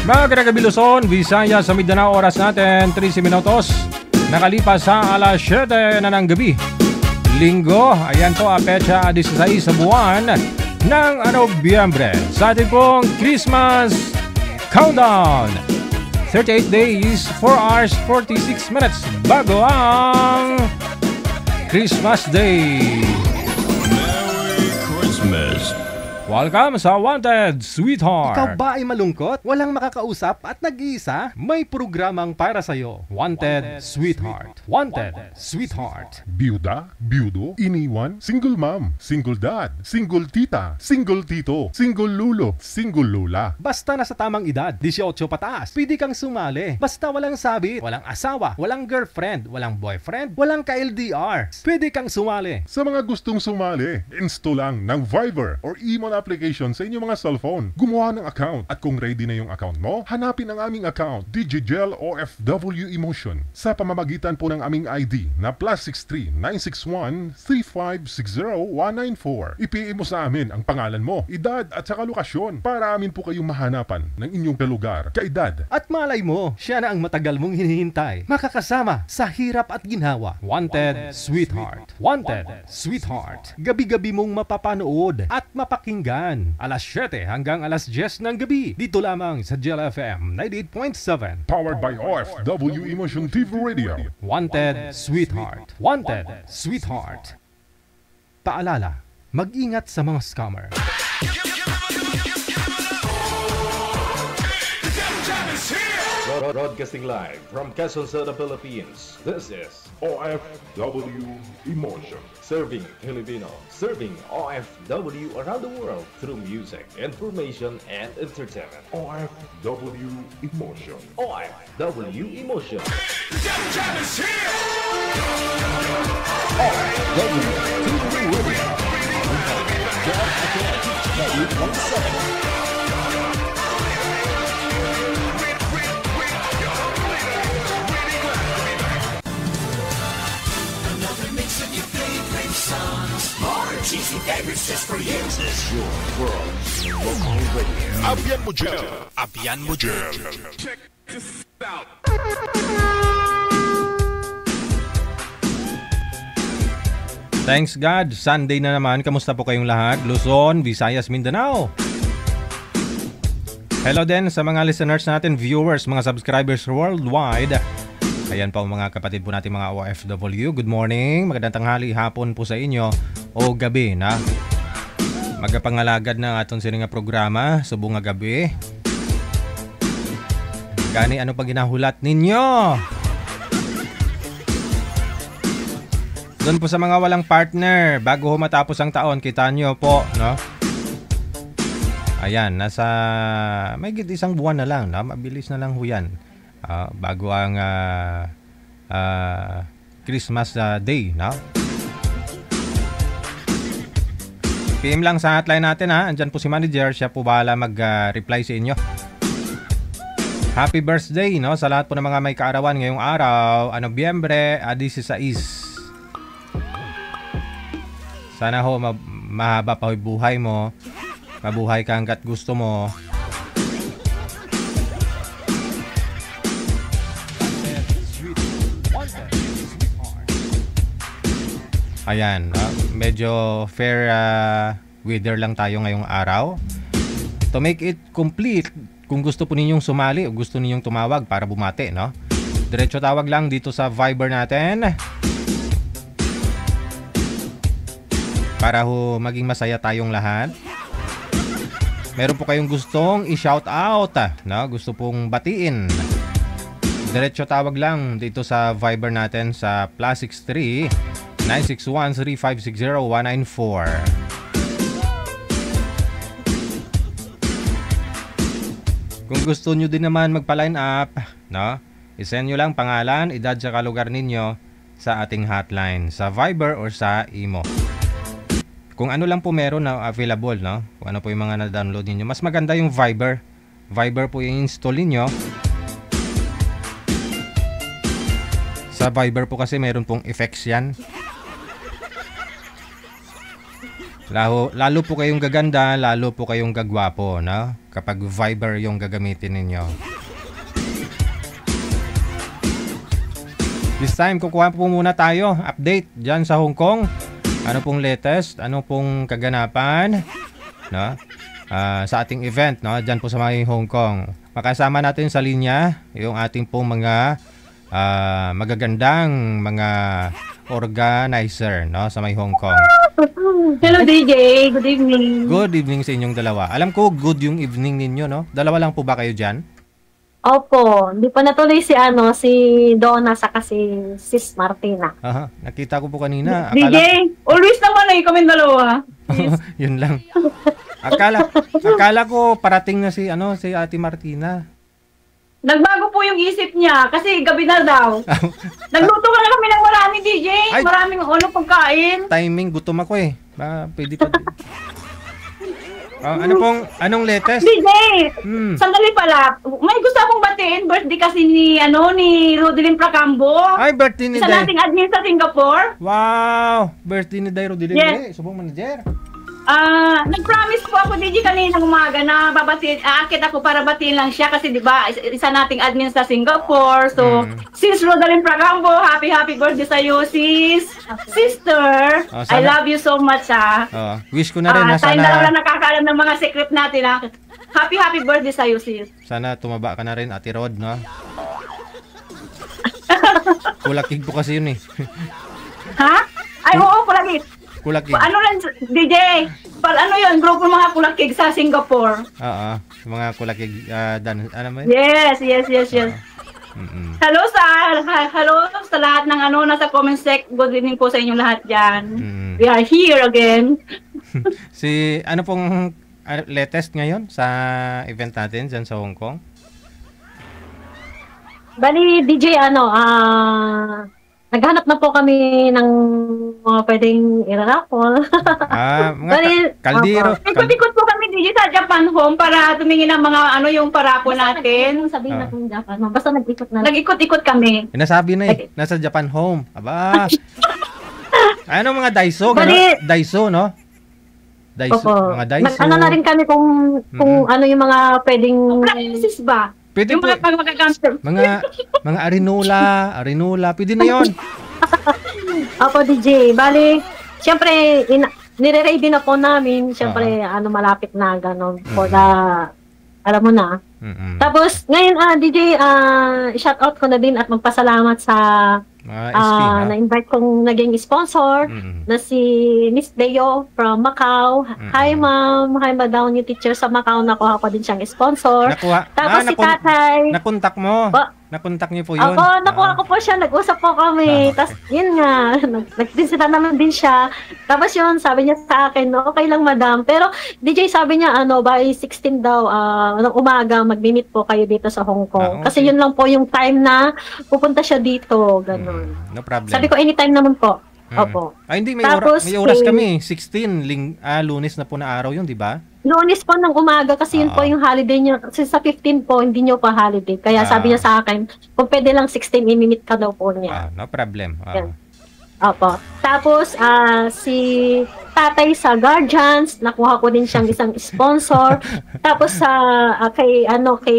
Magandang gabi Luzon, Visayas sa Mindanao, oras natin 13 minutos. Nakalipas sa alas 7 na ng gabi. Linggo, ayan po ang petsa 16 sa buwan ng Nobyembre. Sa ating pong Christmas Countdown. 38 days, 4 hours, 46 minutes bago ang Christmas Day. Merry Christmas. Welcome sa Wanted, Sweetheart. Ikaw ba ay malungkot? Walang makakausap at nag-iisa? May programang para sa'yo. Wanted, Sweetheart. Wanted, Sweetheart. Byuda, byudo, iniwan, single mom, single dad, single tita, single tito, single lulo, single lula. Basta nasa tamang edad, 18 pataas, pwede kang sumali. Basta walang sabit, walang asawa, walang girlfriend, walang boyfriend, walang ka-LDR. Pwede kang sumali. Sa mga gustong sumali, install lang ng Viber or Imo application sa inyong mga cellphone. Gumawa ng account at kung ready na yung account mo, hanapin ang aming account, Digigel OFW Emotion, sa pamamagitan po ng aming ID na +63 961 3560 194. I-PM mo sa amin ang pangalan mo, edad at saka lokasyon para amin po kayong mahanapan ng inyong kalugar, kaedad. At malay mo, siya na ang matagal mong hinihintay. Makakasama sa hirap at ginhawa. Wanted, Sweetheart. Wanted, Sweetheart. Gabi-gabi mong mapapanood at mapakinggan. Alas 7 hanggang alas 10 ng gabi. Dito lamang sa Gel FM 98.7. Powered by OFW Emotion TV Radio. Wanted, Sweetheart. Wanted, Sweetheart. Paalala, mag-ingat sa mga scammer. Broadcasting live from Quezon City, Philippines. This is OFW Emotion. Serving Filipino, serving OFW around the world through music, information, and entertainment. OFW Emotion. OFW Emotion. Cheesy favorites just for you. This is your world. Local radio. Abian mo Gel. Abian mo Gel. Check this out. Thanks God, Sunday na naman. Kamusta po kayong lahat? Luzon, Visayas, Mindanao. Hello din sa mga listeners natin, viewers, mga subscribers worldwide. Ayan po mga kapatid po natin mga OFW. Good morning, magandang tanghali, hapon po sa inyo o gabi na. Magapangalagad na atong sininga programa, subong nga gabi. Gani ano pa ginahulat ninyo? Doon po sa mga walang partner, bago matapos ang taon, kita nyo po, no? Ayan, nasa may isang buwan na lang, no? Mabilis na lang ho yan. Bago ang Christmas Day, no? PM lang sa hotline natin ha. Andyan po si manager, siya po bahala mag-reply sa inyo. Happy birthday, no? Sa lahat po ng mga may kaarawan ngayong araw, Nobyembre 16. Sana ho mahaba pa buhay mo. Mabuhay ka hanggat gusto mo. Ayan, medyo fair weather lang tayo ngayong araw. To make it complete, kung gusto po ninyong sumali o gusto ninyong tumawag para bumati, no? Diretso tawag lang dito sa Viber natin. Para ho maging masaya tayong lahat. Meron po kayong gustong i-shout out, no? Gusto pong batiin. Diretso tawag lang dito sa Viber natin sa +63 961 3560 194. Kung gusto nyo din naman magpa-line up, no? I-send nyo lang pangalan, edad sa lugar ninyo sa ating hotline, sa Viber or sa Imo. Kung ano lang po meron na available, no? Kung ano po yung mga na-download ninyo. Mas maganda yung Viber. Viber po yung install ninyo. Sa Viber po kasi meron pong effects yan. Lalo po kayong gaganda, lalo po kayong gagwapo, no? Kapag Viber yung gagamitin ninyo. This time, kukuha po muna tayo. Update dyan sa Hong Kong. Ano pong latest? Ano pong kaganapan? No? Sa ating event, no? Dyan po sa may Hong Kong. Makasama natin sa linya yung ating pong mga magagandang mga organizer, no? Sa may Hong Kong. Hello DJ, good evening. Good evening sa inyong dalawa. Alam ko, good yung evening ninyo, no? Dalawa lang po ba kayo dyan? Opo, hindi pa natuloy si Donna saka si Sis Martina. Aha, nakita ko po kanina. DJ, always naman kami dalawa. Yun lang. Akala ko parating na si Ate Martina. Nagbago po yung isip niya kasi gabi na daw. Nagluto ka na kami ng marami, DJ. Ay, maraming pagkain. Timing, gutom ako eh. Pwede pa. Anong latest? DJ, sandali pala. May gusto akong batiin. Birthday kasi ni Rodelyn Placambo. Ay, birthday ni Isa Day. nating admin sa Singapore. Wow! Birthday ni Day Rodelyn. Yes. Subong manager. Nag-promise po ako DJ kaninang umaga na aakit ako para batiin lang siya kasi di ba isa nating admin sa Singapore. So, Sis Rodelyn Placambo, happy birthday sa iyo, sis. Sister, I love you so much Wish ko na rin na tayong dalawa sana na nakakaalam ng mga secret natin Happy birthday sa iyo, sis. sana tumaba ka na rin, Ate Rod, no? Kulakig po kasi yun eh. Ha? Ay, oo, kulakig. Kulakig. Ano lang, DJ? Yun, grupo ng mga kulakig sa Singapore. Oo, mga kulakig, ano mo yun? Yes. Hello sa lahat ng nasa comment sec. Good evening po sa inyong lahat dyan. We are here again. Ano pong latest ngayon sa event natin dyan sa Hong Kong? Bali, DJ, naghanap na po kami ng mga pwedeng i-raffle. Mga kaldero. Ikot-ikot po kami DJ sa Japan Home para tumingin ng mga yung parapol natin. Sabihin na kung Japan Home. Basta nag-ikot na. Nag-ikot-ikot kami. Nasabi na eh. Nasa Japan Home. Aba. Ano mga Daiso? Daiso, no? Daiso. Mga Daiso. Ano na rin kami kung ano yung mga pwedeng... Appliances ba? Pwede yung po. Mga arinola. Pwede na yon. Opo, DJ. Bali, siyempre, nire-ready na po namin. Siyempre, malapit na gano'n. For the, alam mo na. Tapos, ngayon, DJ, shoutout ko na din at magpasalamat sa na-invite kong naging sponsor na si Miss Deo from Macau. Hi, ma'am. Hi, madam, yung teacher sa Macau. Nakuha ko din siyang sponsor. Tapos si tatay. Nakontak mo. Nakontak niyo po yun. Ako, nakuha ko po siya. Nag-usap po kami. Tapos, yun nga. Nagdinsita naman din siya. Tapos yun, sabi niya sa akin, okay lang, madam. Pero, DJ, sabi niya, by 16 daw, ng umaga, mag-meet po kayo dito sa Hong Kong. Okay. Kasi yun lang po yung time na pupunta siya dito. Ganun. No problem. Sabi ko, anytime naman po. Opo. Hindi, may Tapos, oras kami. 16, Lunes na po na araw yun, di ba? Lunes po ng umaga kasi yun po yung holiday niya. Kasi sa 15 po, hindi niyo pa holiday. Kaya sabi niya sa akin, kung pwede lang 16, i-minute ka daw po niya. No problem. Yan. Opo. Tapos, si tatay sa Guardians, nakuha ko din siyang isang sponsor. Tapos kay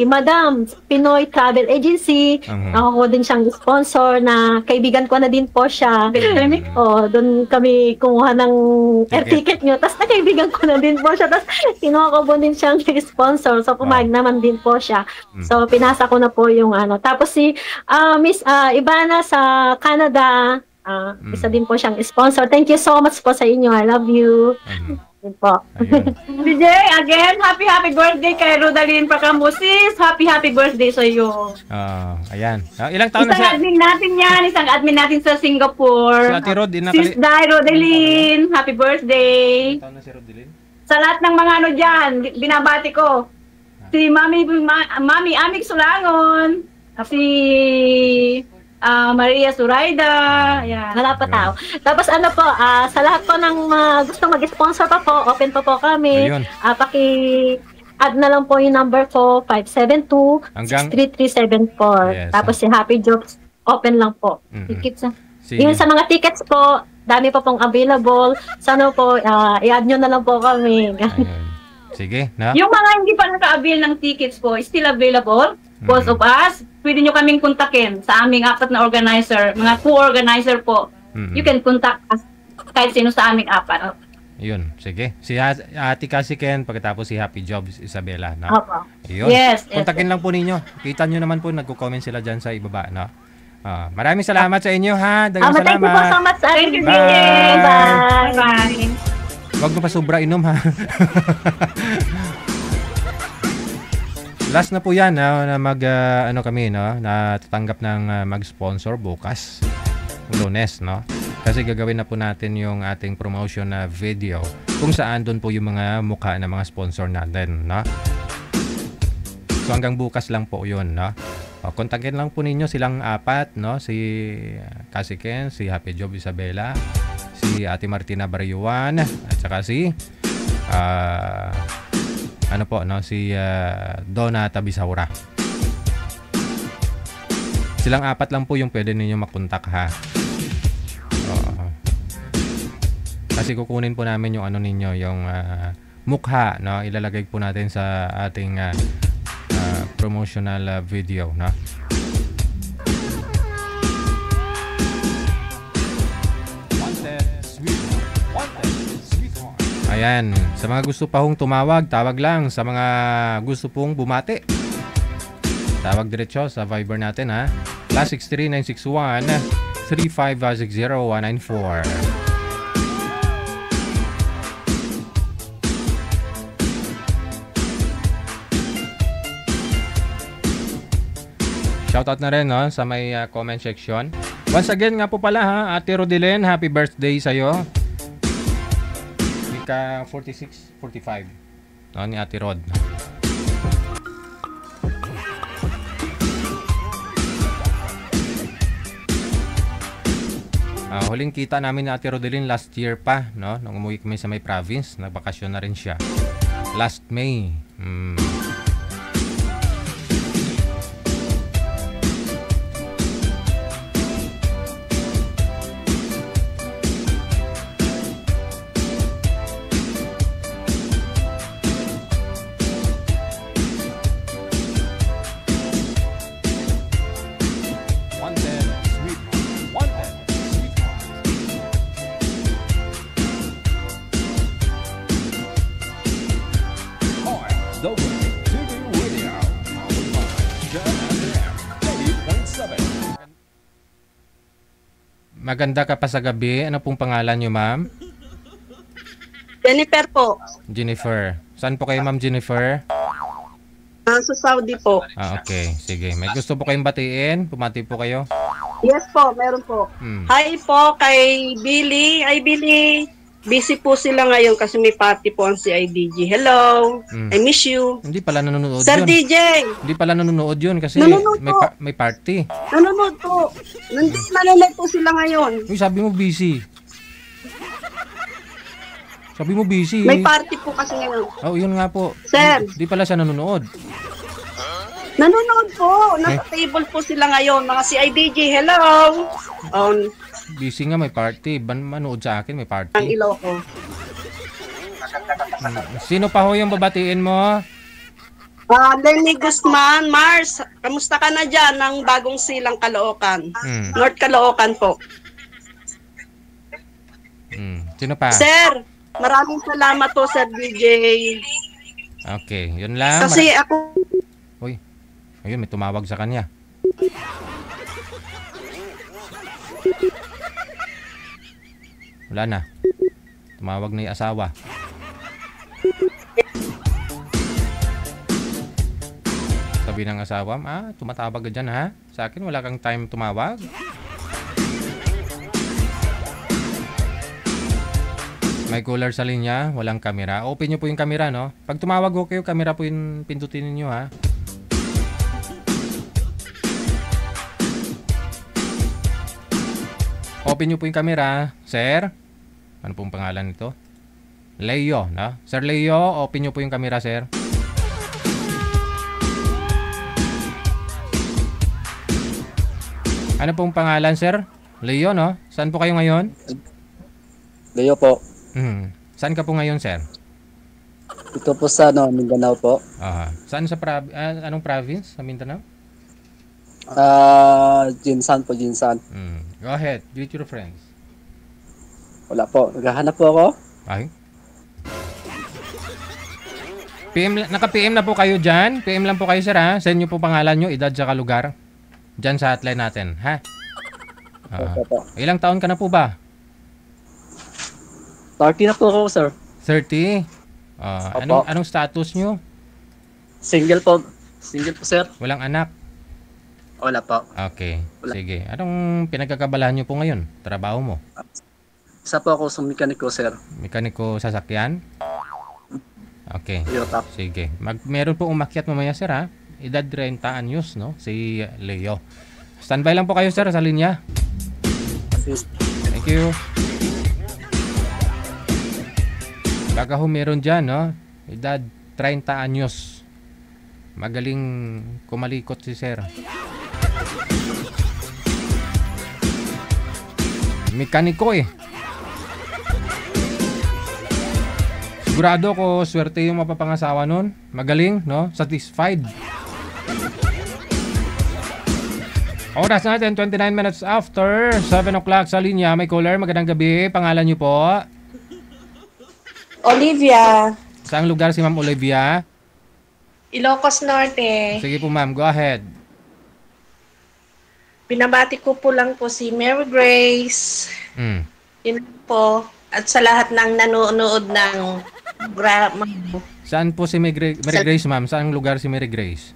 Madam Pinoy Travel Agency, nakuha ko din siyang sponsor na kaibigan ko na din po siya. Doon kami kumuha ng air ticket niyo. Tapos nakaibigan ko na din po siya. Tapos kinuha ko po din siyang sponsor. So pumayag naman din po siya. So pinasa ko na po yung Tapos si Miss Ivana sa Canada, isa din po siyang sponsor. Thank you so much po sa inyo. I love you. Yun po. DJ, again, happy birthday kay Rodelyn Placambo, sis. Happy birthday sa iyo. Ayan. Ilang taon na siya? Isang admin natin sa Singapore. Si Ate Rod, Sis Day Rodelyn, happy birthday. Ilang taon na si Rodelyn? Sa lahat ng mga dyan, binabati ko. Si Mami Amig Sulangon, si Maria Suraida, yan. Wala pa tao. Tapos sa lahat po ng gustong mag-sponsor pa po, open pa po kami. Paki-add na lang po yung number ko, 572-63374. Tapos si Happy Jokes, open lang po. Tickets Yun sa mga tickets po, dami pa pong available. Sana po, i-add nyo na lang po kami. Ayun. Sige, na? Yung mga hindi pa naka-avail ng tickets po, still available. Both of us, pwede nyo kaming kontakin sa aming 4 na organizer, mga co-organizer po. You can contact us kahit sino sa aming 4. Yun, sige. Si Ate Cassie Ken, pagkatapos si Happy Jobs Isabela, no? Opo. Yun. Yes. Kontakin lang po ninyo. Kita nyo naman po, nagko-comment sila dyan sa ibaba, no? Maraming salamat sa inyo, ha? Dagang Thank you po salamat. so much sa ating Thank you, video. Bye. Bye. Bye. Huwag mo pa sobra inom, ha? Last na po yan, na kami, no? Na tatanggap ng mag-sponsor bukas. Lunes, no? Kasi gagawin na po natin yung ating promotion na video kung saan doon po yung mga mukha ng mga sponsor natin, no? So hanggang bukas lang po yun, no? Kontakin lang po ninyo silang 4, no? Si Cassie Ken, si Happy Job Isabela, si Ate Martina Barayuan, at saka si si Donna Tabisaura. Silang 4 lang po yung pwede ninyo makontak, ha? Kasi kukunin po namin yung ninyo, yung mukha, no? Ilalagay po natin sa ating promotional video, no? Ayan, sa mga gusto pa hong tumawag, tawag lang. Sa mga gusto pong bumati, tawag diretso sa Viber natin, ha? +63 961 3560 194. Shoutout na rin, no, sa may comment section. Once again nga po pala, ha, Ate Rodelen, happy birthday sa'yo. Ika 46, 45, no, ni Ate Rod. Huling kita namin ni Ate Rodelin last year pa, no, nung umuwi kami sa may province, nagbakasyon na rin siya. Last May. Maganda ka pa sa gabi. Ano pong pangalan nyo, ma'am? Jennifer po. Jennifer. Saan po kayo, ma'am Jennifer? Sa Saudi po. Okay. Sige. May gusto po kayong batiin? Pumati po kayo? Yes po, meron po. Hi po kay Billy. Ay, Billy. Busy po sila ngayon kasi may party po ang CIDG. Hello. I miss you. Hindi pala nanonood Sir yun. DJ. Hindi pala nanonood yun kasi may party. Nanonood po. Nanonood po sila ngayon. Uy, sabi mo busy. Sabi mo busy. May party po kasi ngayon. Oh, yun nga po. Sir. Hindi pala siya nanonood. Nanonood po. Nasa table po sila ngayon. Mga CIDG. Hello. Busy nga, may party. Manood sa akin, may party. Ang Ilocos. Sino pa ho yung babatiin mo? Lenny Guzman. Mars, kamusta ka na dyan ng bagong silang Caloocan? North Caloocan po. Sino pa? Sir, maraming salamat po, Sir DJ. Okay, yun lang. Kasi ako... Uy, ayun, may tumawag sa kanya. Wala na. Tumawag na yung asawa. Sabi ng asawa, tumatawag ka dyan, ha? Sa akin, wala kang time tumawag. May caller sa linya, walang camera. Open nyo po yung camera, no? Pag tumawag ko kayo, camera po yung pindutin ninyo, ha? Open nyo po yung camera, sir. Ano pong pangalan nito? Leo, no? Sir Leo, open nyo po yung camera, sir. Ano pong pangalan, sir? Leo, no? Saan po kayo ngayon? Leo po. Saan ka po ngayon, sir? Ito po sa Mindanao po. Saan sa anong province sa Mindanao? Jinsan po, Jinsan. Go ahead, greet your friends. Wala po. Naghahanap po ako. Ay. Naka-PM na po kayo dyan. PM lang po kayo, sir, ha? Send nyo po pangalan nyo, edad, saka lugar. Dyan sa hotline natin, ha? Ilang taon ka na po ba? 30 na po ako, sir. 30? Anong status nyo? Single po. Single po, sir. Walang anak? Wala po. Okay, sige. Anong pinagkakabalahan nyo po ngayon? Trabaho mo? Isa po ako sa mekaniko, sir. Mekaniko sasakyan? Okay. Sige. Meron po umakyat mamaya, sir, ha? Edad 30 anyos, no? Si Leo. Standby lang po kayo, sir, sa linya. Thank you. Baka ho meron dyan, no? Edad 30 anyos. Magaling kumalikot si sir. Mekaniko eh. Sigurado ko swerte yung mapapangasawa nun. Magaling, no? Satisfied. Oras natin, 29 minutes after 7 o'clock sa linya. May caller, magandang gabi. Pangalan niyo po? Olivia. Saang lugar si Ma'am Olivia? Ilocos Norte. Sige po, ma'am. Go ahead. Pinabati ko po lang po si Mary Grace. Yun po. At sa lahat ng nanonood ng Saan po si Mary Grace, ma'am? Saang lugar si Mary Grace?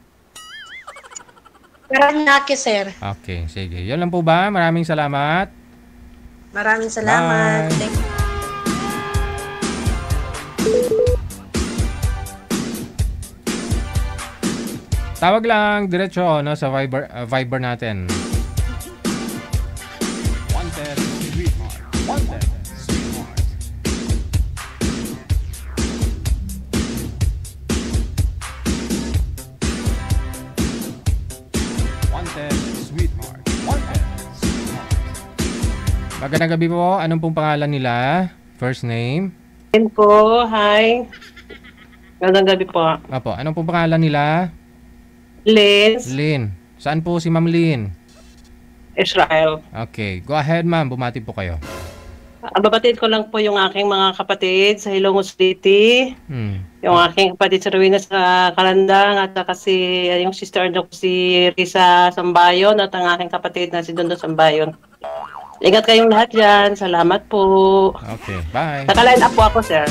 Paranaque, sir. Okay, sige. Yun lang po ba? Maraming salamat. Maraming salamat. Bye. Thank you. Tawag lang diretso, no, sa Viber natin. Wanted Sweetheart. Wanted Sweetheart. Wanted Sweetheart. Wanted Sweetheart. Magandang gabi po. Anong pong pangalan nila? First name? Po, hi. Magandang gabi po. Apo, anong pong pangalan nila? Lynn. Saan po si Ma'am Lynn? Israel. Okay. Go ahead, ma'am. Bumati po kayo. Babatid ko lang po yung aking mga kapatid sa Ilongos City. Yung aking kapatid sa Rowena sa Kalandang at saka yung sister ko si Risa Sambayon at ang aking kapatid na si Dondo Sambayon. Ingat kayong lahat dyan. Salamat po. Okay. Bye. Naka-line up po ako, sir.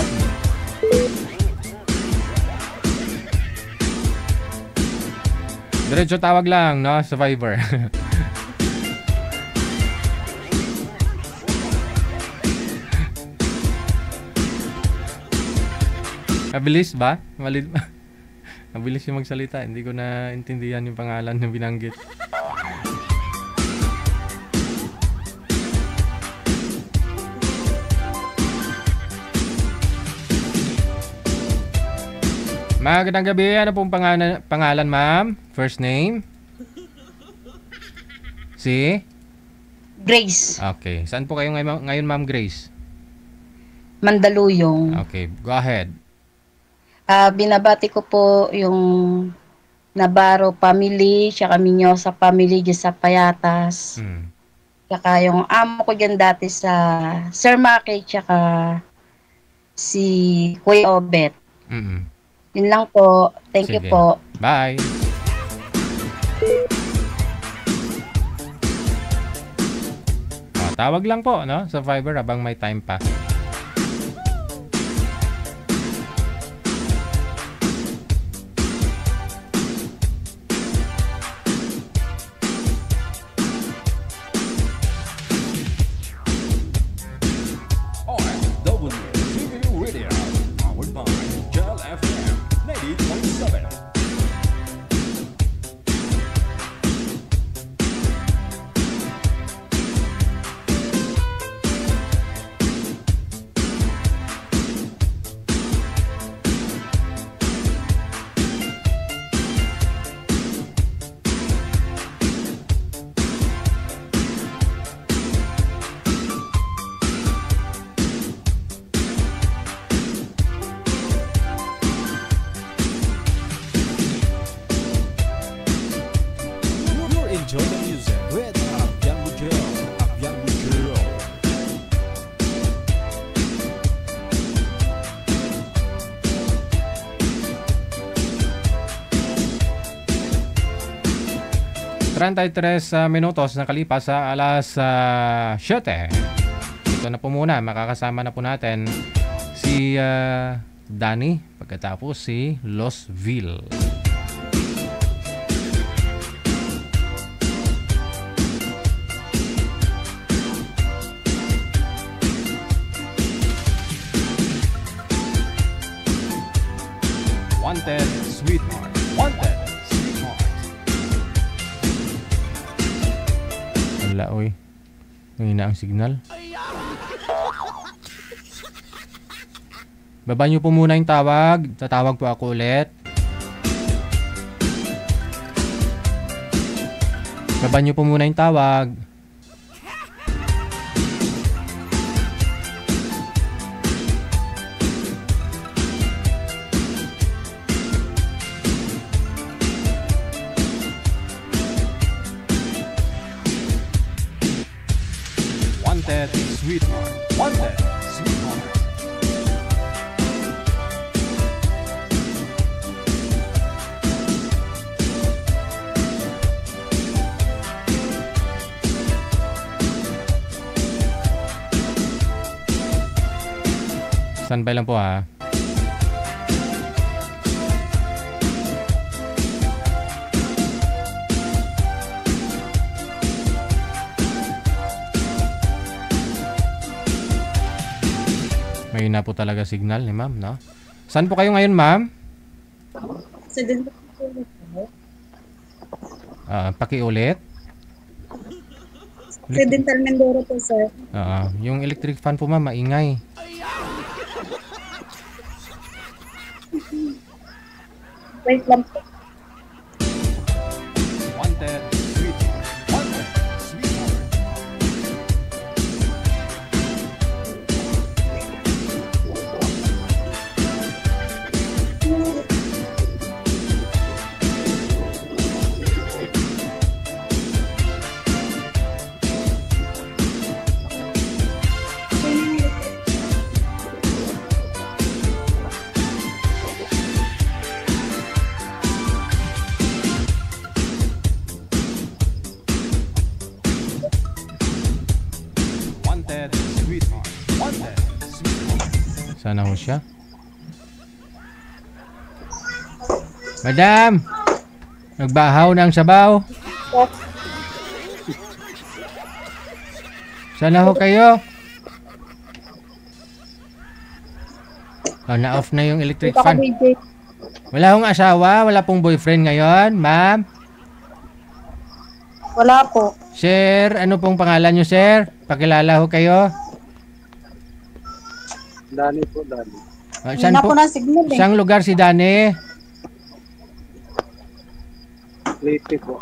Diretso tawag lang, no? Sa Viber. Mabilis ba? Mabilis yung magsalita. Hindi ko na intindihan yung pangalan na binanggit. Magandang gabi. Ano pong pangalan, ma'am? First name? Si? Grace. Okay. Saan po kayo ngayon, ma'am Grace? Mandaluyong. Okay. Go ahead. Binabati ko po yung Navarro family, tsaka Minyosa family dyan sa Payatas. Tsaka yung amo ko dyan dati sa Sir Maki, tsaka si Kuya Obet. Yun lang po. Thank you po. Bye. Tawag lang po, no? Sa Viber habang may time pa. 33 minutos nakalipas sa alas 7. Ito na po muna, makakasama na po natin si Danny pagkatapos si Losville. Wanted Sweetheart. Wanted Sweetheart. Wala, oy. Mahina ang signal. Baba nyo po muna yung tawag. Tatawag po ako ulit. Baba nyo po muna yung tawag. Wanted Sweetheart. Wanted Sweetheart. Standby lang po ha. May na po talaga signal ni ma'am, no? Saan po kayo ngayon, ma'am? Pakiulit. Occidental Mindoro po, sir. Yung electric fan po, ma'am, maingay. Wait lang po. Wanted Sweetheart. Wanted Sweetheart. Wanted Sweetheart. Wanted Sweetheart. Sana ho siya. Madam! Nagbahaw ng sabaw. Sana ho kayo. Na-off na yung electric fan. Wala hong asawa? Wala pong boyfriend ngayon, ma'am? Wala po. Sir, ano pong pangalan nyo, sir? Pakilala ho kayo. Dani po, Dani. Saan po? Saan lugar si Dani? Leyte po.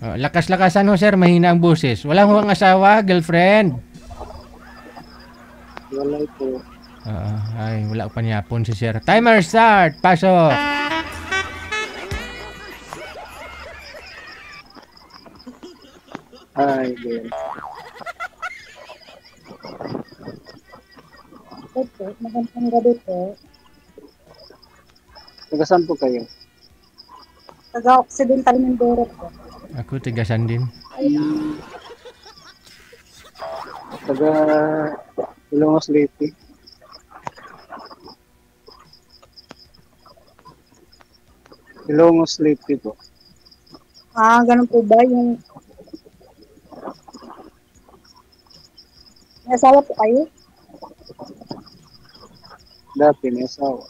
Lakas-lakasan ho, sir. Mahina ang boses. Wala ho ang asawa, girlfriend? Wala po. Ay, wala pa niya po si sir. Timer start! Pasok! Ay, girl. Opo, magandang gabi po. Taga-saan po kayo? Taga-Occidental Mindoro po. Ako, tigasan din. Taga Ilongos Leyte. Ilongos Leyte po. Ganun po ba yung... May asawa po kayo? Dati may asawa.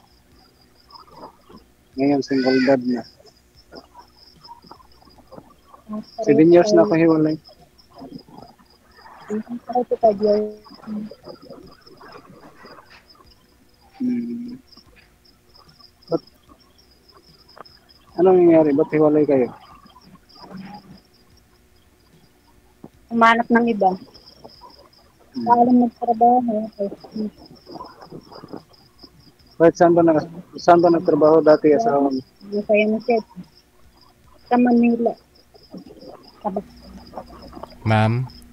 Ngayon single dad na. 7 years na ako hiwalay. Para po kayo. Anong nangyari? Ba't hiwalay kayo? Umanap ng iba. Alam nagtrabaho. Kahit saan ba nagtrabaho dati asawa mo? Masaya na siya. Sa Manila.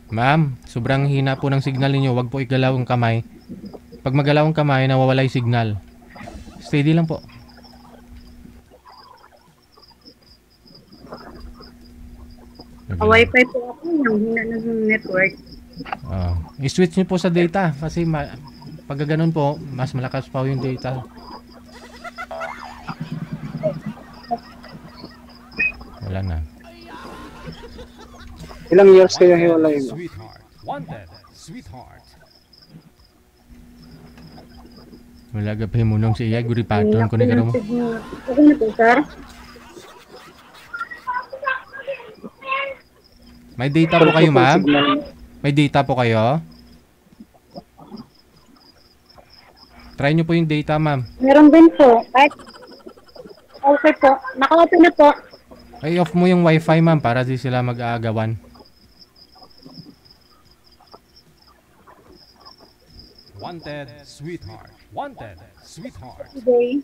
Ma'am, sobrang hina po ng signal ninyo. Huwag po igalaw ang kamay. Pag magalaw ang kamay, nawawala yung signal. Steady lang po. Wi-Fi po ako, yung hina ng network. I-switch niyo po sa data kasi pag ganun po, mas malakas pa yung data. Wala na. Ilang years kayo hiwalay mo? Sweetheart. Wanted. Sweetheart. Wala gapay mo nung siya, guri patron ko ni karamo. Okay na po, sir. May data po kayo, ma'am? May data po kayo? Try nyo po yung data, ma'am. Meron din po. Kahit okay po. Naka-open na po. Ay, off mo yung wifi, ma'am, para di sila mag-aagawan. Wanted. Sweetheart. Wanted. Sweetheart. Okay.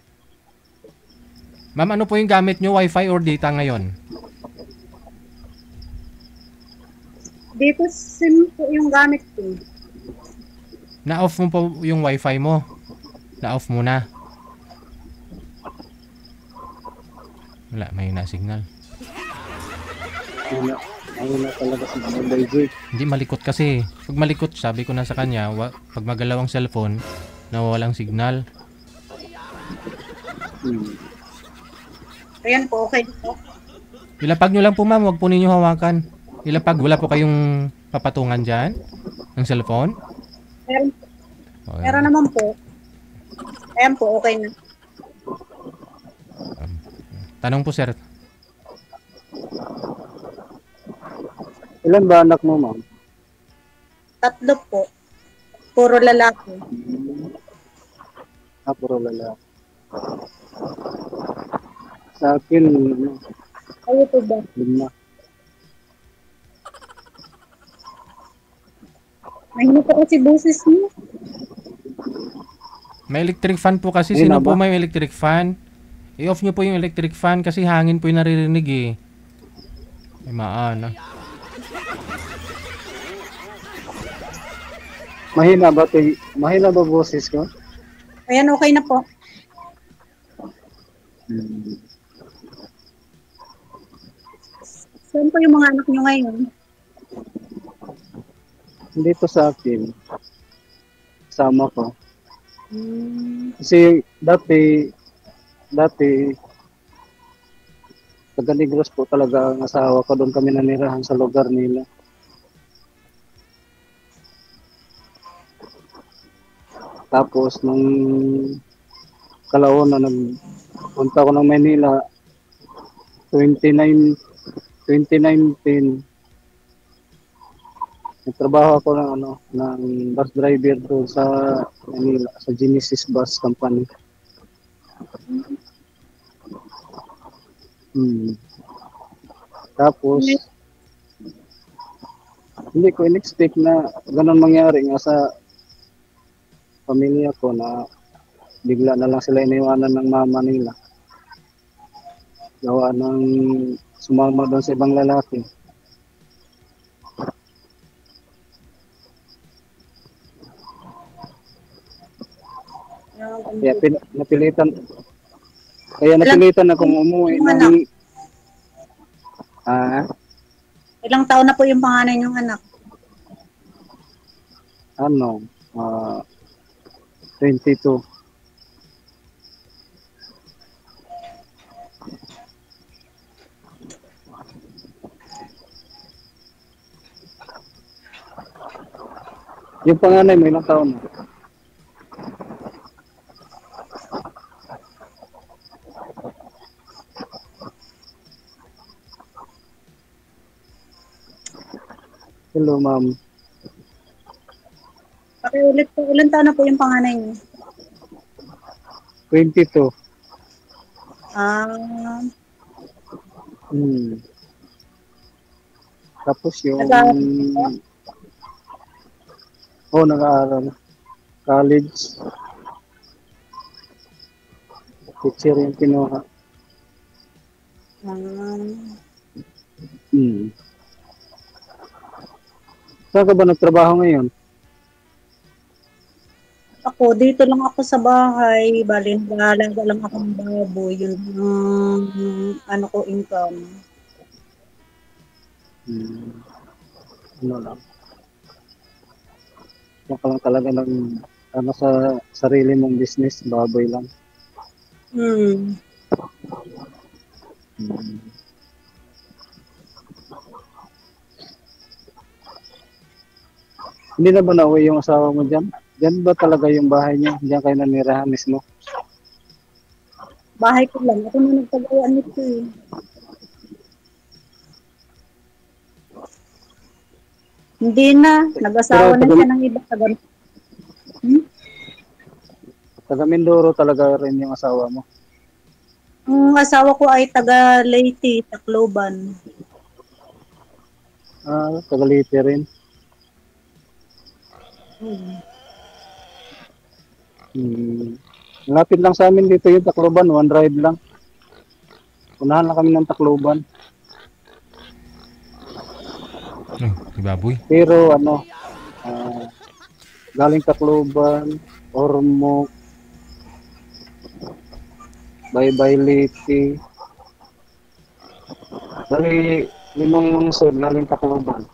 Ma'am, ano po yung gamit nyo, wifi or data ngayon? Dito SIM po yung gamit ko. Na-off mo po yung wifi mo? Na-off mo na? Wala, may na-signal. Wala talaga sa mga. Hindi malikot kasi. Pag malikot, sabi ko na sa kanya, pag magalaw ang cellphone, nawawalang signal. Ayan po, okay po. Ilapag nyo lang po, ma'am. Huwag po ninyo hawakan. Ilapag. Wala po kayong papatungan dyan ng cellphone? Meron po. Meron naman po. Ayan po, okay na. Tanong po, sir. Ilan ba anak mo, ma'am? 3 po. Puro lalaki. Puro lalaki. Sa akin, Kayo po ba? 5. Mahina po kasi boses niyo. May electric fan po kasi. Sino po may electric fan? I-off nyo po yung electric fan kasi hangin po yung naririnig eh. Ay maana. Mahina ba boses ko? Ayan, okay na po. Saan po yung mga anak niyo ngayon? Dito sa akin. Kasama ko. Kasi dati taga Negros po talaga ang asawa ko, doon kami nanirahan sa lugar nila. Tapos nung kalaon na nagpunta ko ng Manila 2019, nagtrabaho ako ng bus driver doon sa Manila, sa Genesis Bus Company. Tapos hindi ko in-expect na ganun mangyari nga sa pamilya ko, na bigla na lang sila iniwanan ng mama nila. Gawa ng sumama doon sa ibang lalaki. Kaya napilitan akong umuwi ng Ilang taon na po yung panganay niyong anak? 22. Yung panganay mo, ilang taon na? Hello, ma'am. Pakiulit po, ilang taon na po yung panganay niyo? 22. Tapos yung... nag-aaral. College. Teacher yung kinuha. Saan ka ba nagtrabaho ngayon? Ako, dito lang ako sa bahay. Bali, nag-aalaga lang ako ng baboy. Yun, income. Ano lang. Yan ka lang talaga ng ano sa sarili mong business, baboy lang. Hmm. Hindi na ba nauwi yung asawa mo dyan? Dyan ba talaga yung bahay niyo? Diyan kayo nanirahan mismo? Bahay ko lang. Ako na nagpagawa nito eh. Hindi na. Nag-asawa na siya ng iba. Taga Mindoro talaga rin yung asawa mo? Ang asawa ko ay taga Leyte, Tacloban. Ah, taga Leyte rin. Lapit lang sa amin dito yung Tacloban, one ride lang. Unahan lang kami ng Tacloban. Si Baboy. Pero ano, galing Tacloban, Ormoc, Baybay Leyte. Dali, 5 lungsod galing Tacloban.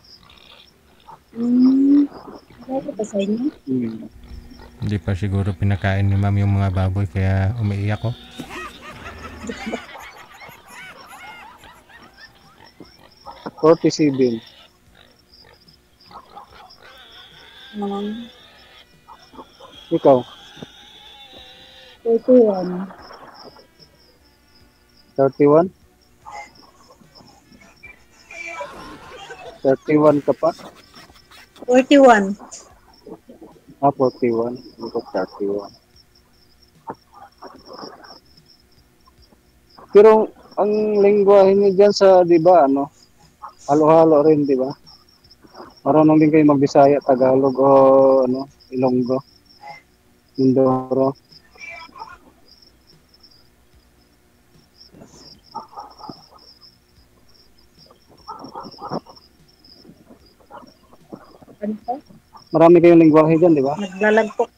Ano pa sa inyo? Hindi pa siguro pinakain ni ma'am yung mga baboy kaya umiiyak ko. $47. Ikaw? 31. 31? 31 ka pa? 41. 41. Ito 31. Pero ang lengguwahe niyo dyan sa, di ba, ano, halo-halo rin, di ba? Marunong din kayo mag-Bisaya, Tagalog o ano, Ilonggo, Mindoro. Ano po? Marami kayong lengguwahe dyan, di ba? Naglalagpok.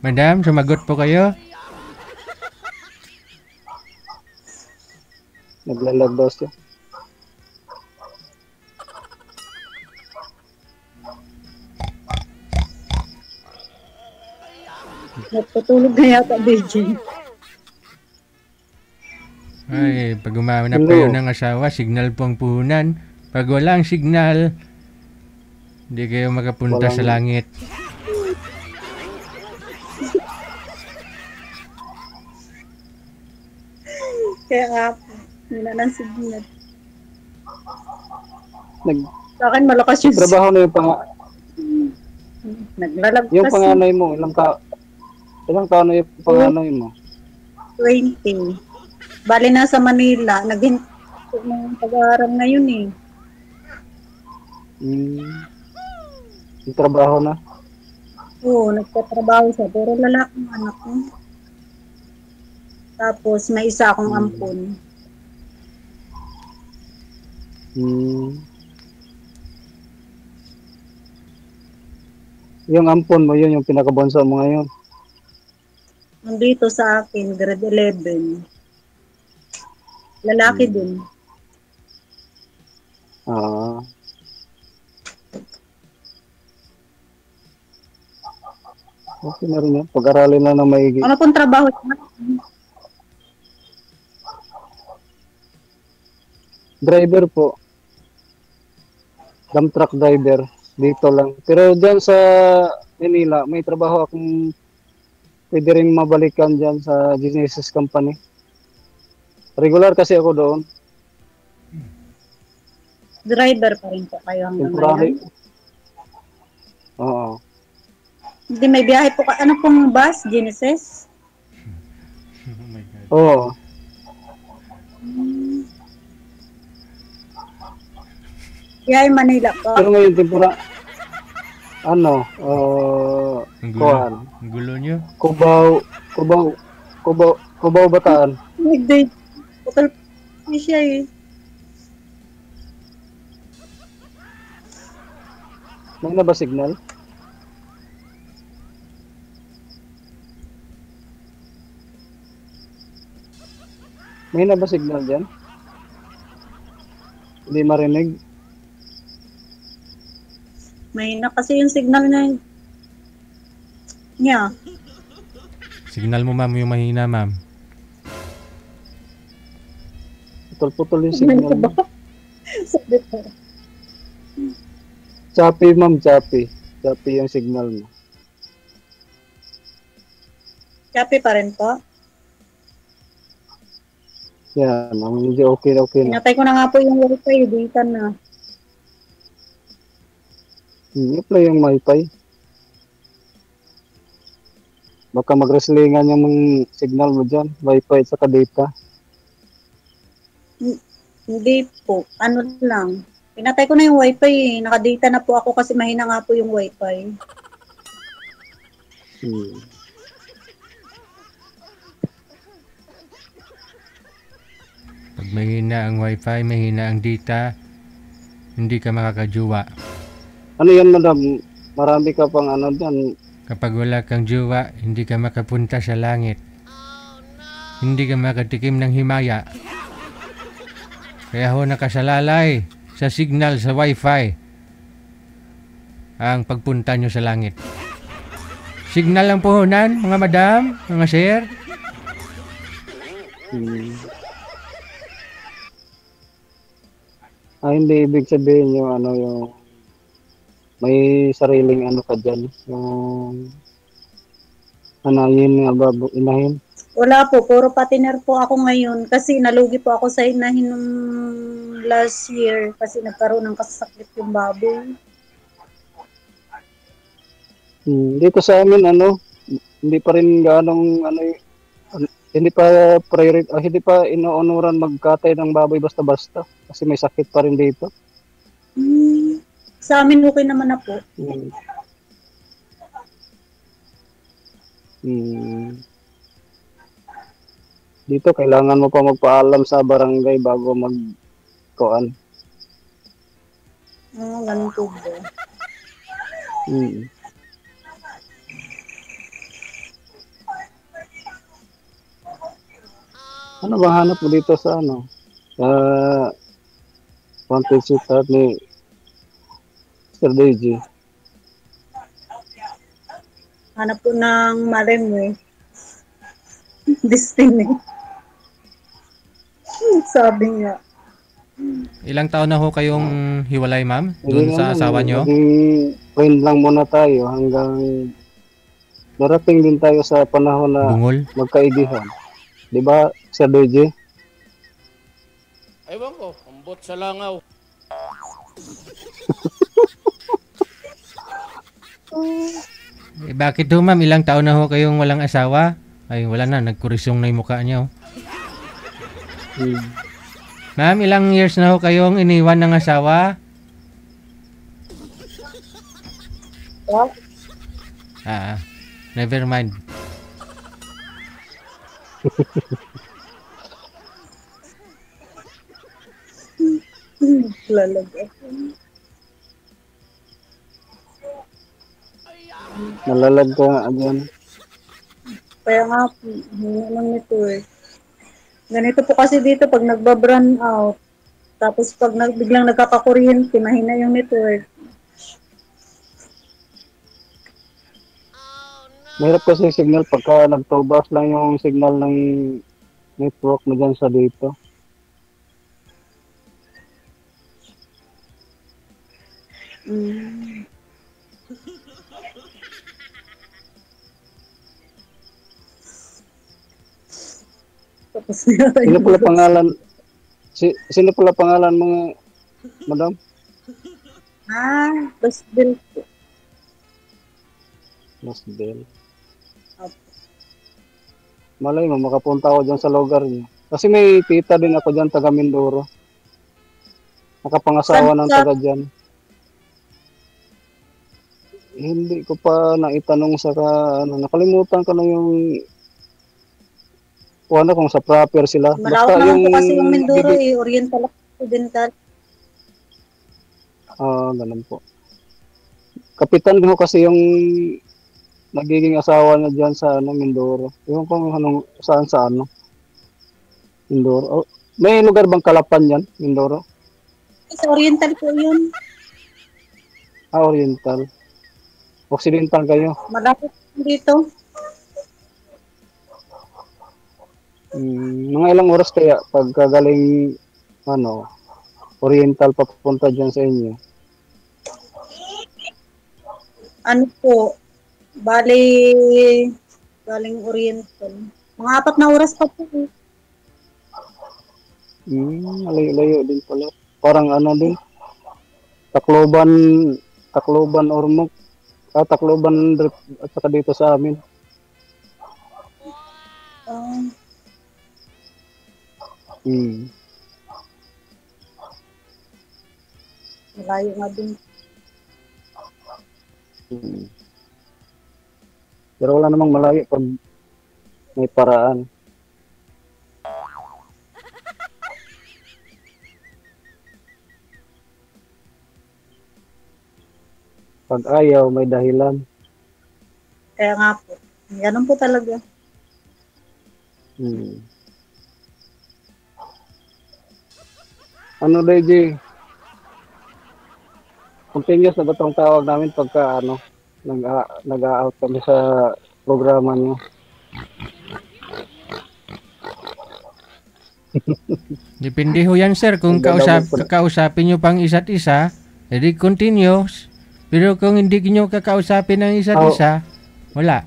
Madam, sumagot po kayo. Naglalag daw siya. Nagpatulog na yata, DJ. Ay, pag umahanap kayo ng asawa, signal po ang puhunan. Pag walang signal, hindi kayo makapunta sa langit. Kaya nga po, nila ng signal. Sa akin malakas yung trabaho na yung naglalagpas yung panganay mo, ilang taon na yung panganay mo? 20. Bali na sa Manila, naghinto ng pag-aaral ngayon eh. Yung trabaho na? Oo, nagtatrabaho siya, pero lalaki ang anak ko. Tapos may isa akong ampon. Yung ampon mo, yun yung pinakabunso mo ngayon? Nandito sa akin, grade 11. Lalaki din. Okay na rin yan. Pag-aralin na ng maigi. Ano pong trabaho niya? Driver po. Dump truck driver. Dito lang. Pero dyan sa Manila, may trabaho akong pwede rin mabalikan dyan sa Genesis Company. Regular kasi ako doon. Driver pa rin po kayo hanggang ngayon? Oo. Hindi, may biyahe po. Ano pong bus? Genesis? Oo. Biyahe Manila po. Pero ngayon, tempura, kuhan. Ang gulo nyo? Cubao, Bataan. Hindi. Putol po siya eh. May na ba signal? May na ba signal dyan? Hindi marinig? May na kasi yung signal niya. Signal mo ma'am yung mahina ma'am. Putol-putol yung signal mo. Sabi ko. Choppy ma'am, choppy. Choppy yung signal mo. Choppy pa rin po. Yan, hindi okay na. Pinatay ko na nga po yung wifi, data na. I-apply yung wifi. Baka mag-wrestlingan yung signal mo dyan, wifi at saka data. Hindi po, ano lang. Pinatay ko na yung wifi, naka-data na po ako kasi mahina nga po yung wifi. Pag mahina ang wifi, mahina ang data, hindi ka makakajuwa. Ano yan madam? Marami ka pang ano dyan. Kapag wala kang juwa, hindi ka makapunta sa langit. Hindi ka makatikim ng himaya. Kaya ho nakasalalay sa signal sa wifi ang pagpunta nyo sa langit. Signal lang puhunan, mga madam, mga sir. Hindi ibig sabihin yung ano yung may sariling ano ka dyan. Yung anayin nga babo, inahin. Wala po, puro patiner po ako ngayon kasi nalugi po ako sa inahin nung last year kasi nagkaroon ng kasakit yung baboy. Dito sa amin ano, hindi pa rin ganong ano hindi pa hindi pa inoonuran magkatay ng baboy basta-basta kasi may sakit pa rin dito. Sa amin okay naman na po. Dito kailangan mo pa magpaalam sa barangay bago magkuan. Ganito ba? Ano ba hanap mo dito sa ano? Wanted sweetheart ni Sir DJ. Hanap po ng marem Destiny. Sabi niya. Ilang taon na ho kayong hiwalay ma'am? Doon sa asawa nyo? Friend lang muna tayo hanggang darating din tayo sa panahon na magkaibigan. Di ba, Sir DJ? Ewan ko, ambot sa langaw. Bakit ho ma'am? Ilang taon na ho kayong walang asawa? Ay wala na, nagkurisyong na yung mukha niya. Ma'am, ilang years na ho kayong iniwan ng asawa? What? Never mind. Lalaga. Nalalag ka nga dyan. Kaya nga po, hindi lang nito Ganito po kasi dito pag nagba-brand out, tapos pag biglang nagkakakuryente, mahina yung network. Mahirap kasi yung signal pagka nagtobas lang yung signal ng network mo dyan sa dito. Sino pala pangalan? Sino pala pangalan mo, madam? Rosbel po. Rosbel. Malay mo, makapunta ako dyan sa lugar niyo. Kasi may tita din ako dyan, taga Mindoro. Nakapangasawa ng taga dyan. Hindi ko pa naitanong sa nakalimutan ko na yung ano kung sa proper sila. Malawak naman po kasi yung Mindoro Oriental at Occidental. Ganun po. Kapitan ko kasi yung nagiging asawa niya dyan sa Mindoro. Yung kung anong saan sa ano. Mindoro. Oh, may lugar bang Kalapan yan, Mindoro? Sa Oriental po yun. Oriental. Occidental kayo. Malapit dito. Mga ilang oras kaya pagkagaling Oriental papunta dyan sa inyo? Ano po, galing Oriental. Mga 4 na oras pa po. Layo-layo din pala. Parang din. Tacloban Ormoc. Tacloban at saka dito sa amin. Malayo nga din. Pero wala namang malayo pag may paraan. Pag ayaw, may dahilan. Kaya nga po. Ganun po talaga. Ano, Deji? Continuous na ba itong tawag namin pagka nag-out kami sa programa niyo? Depende ho yan, sir. Kung kakausapin nyo pang isa't isa, edi continuous. Pero kung hindi nyo kakausapin ng isa't isa, wala.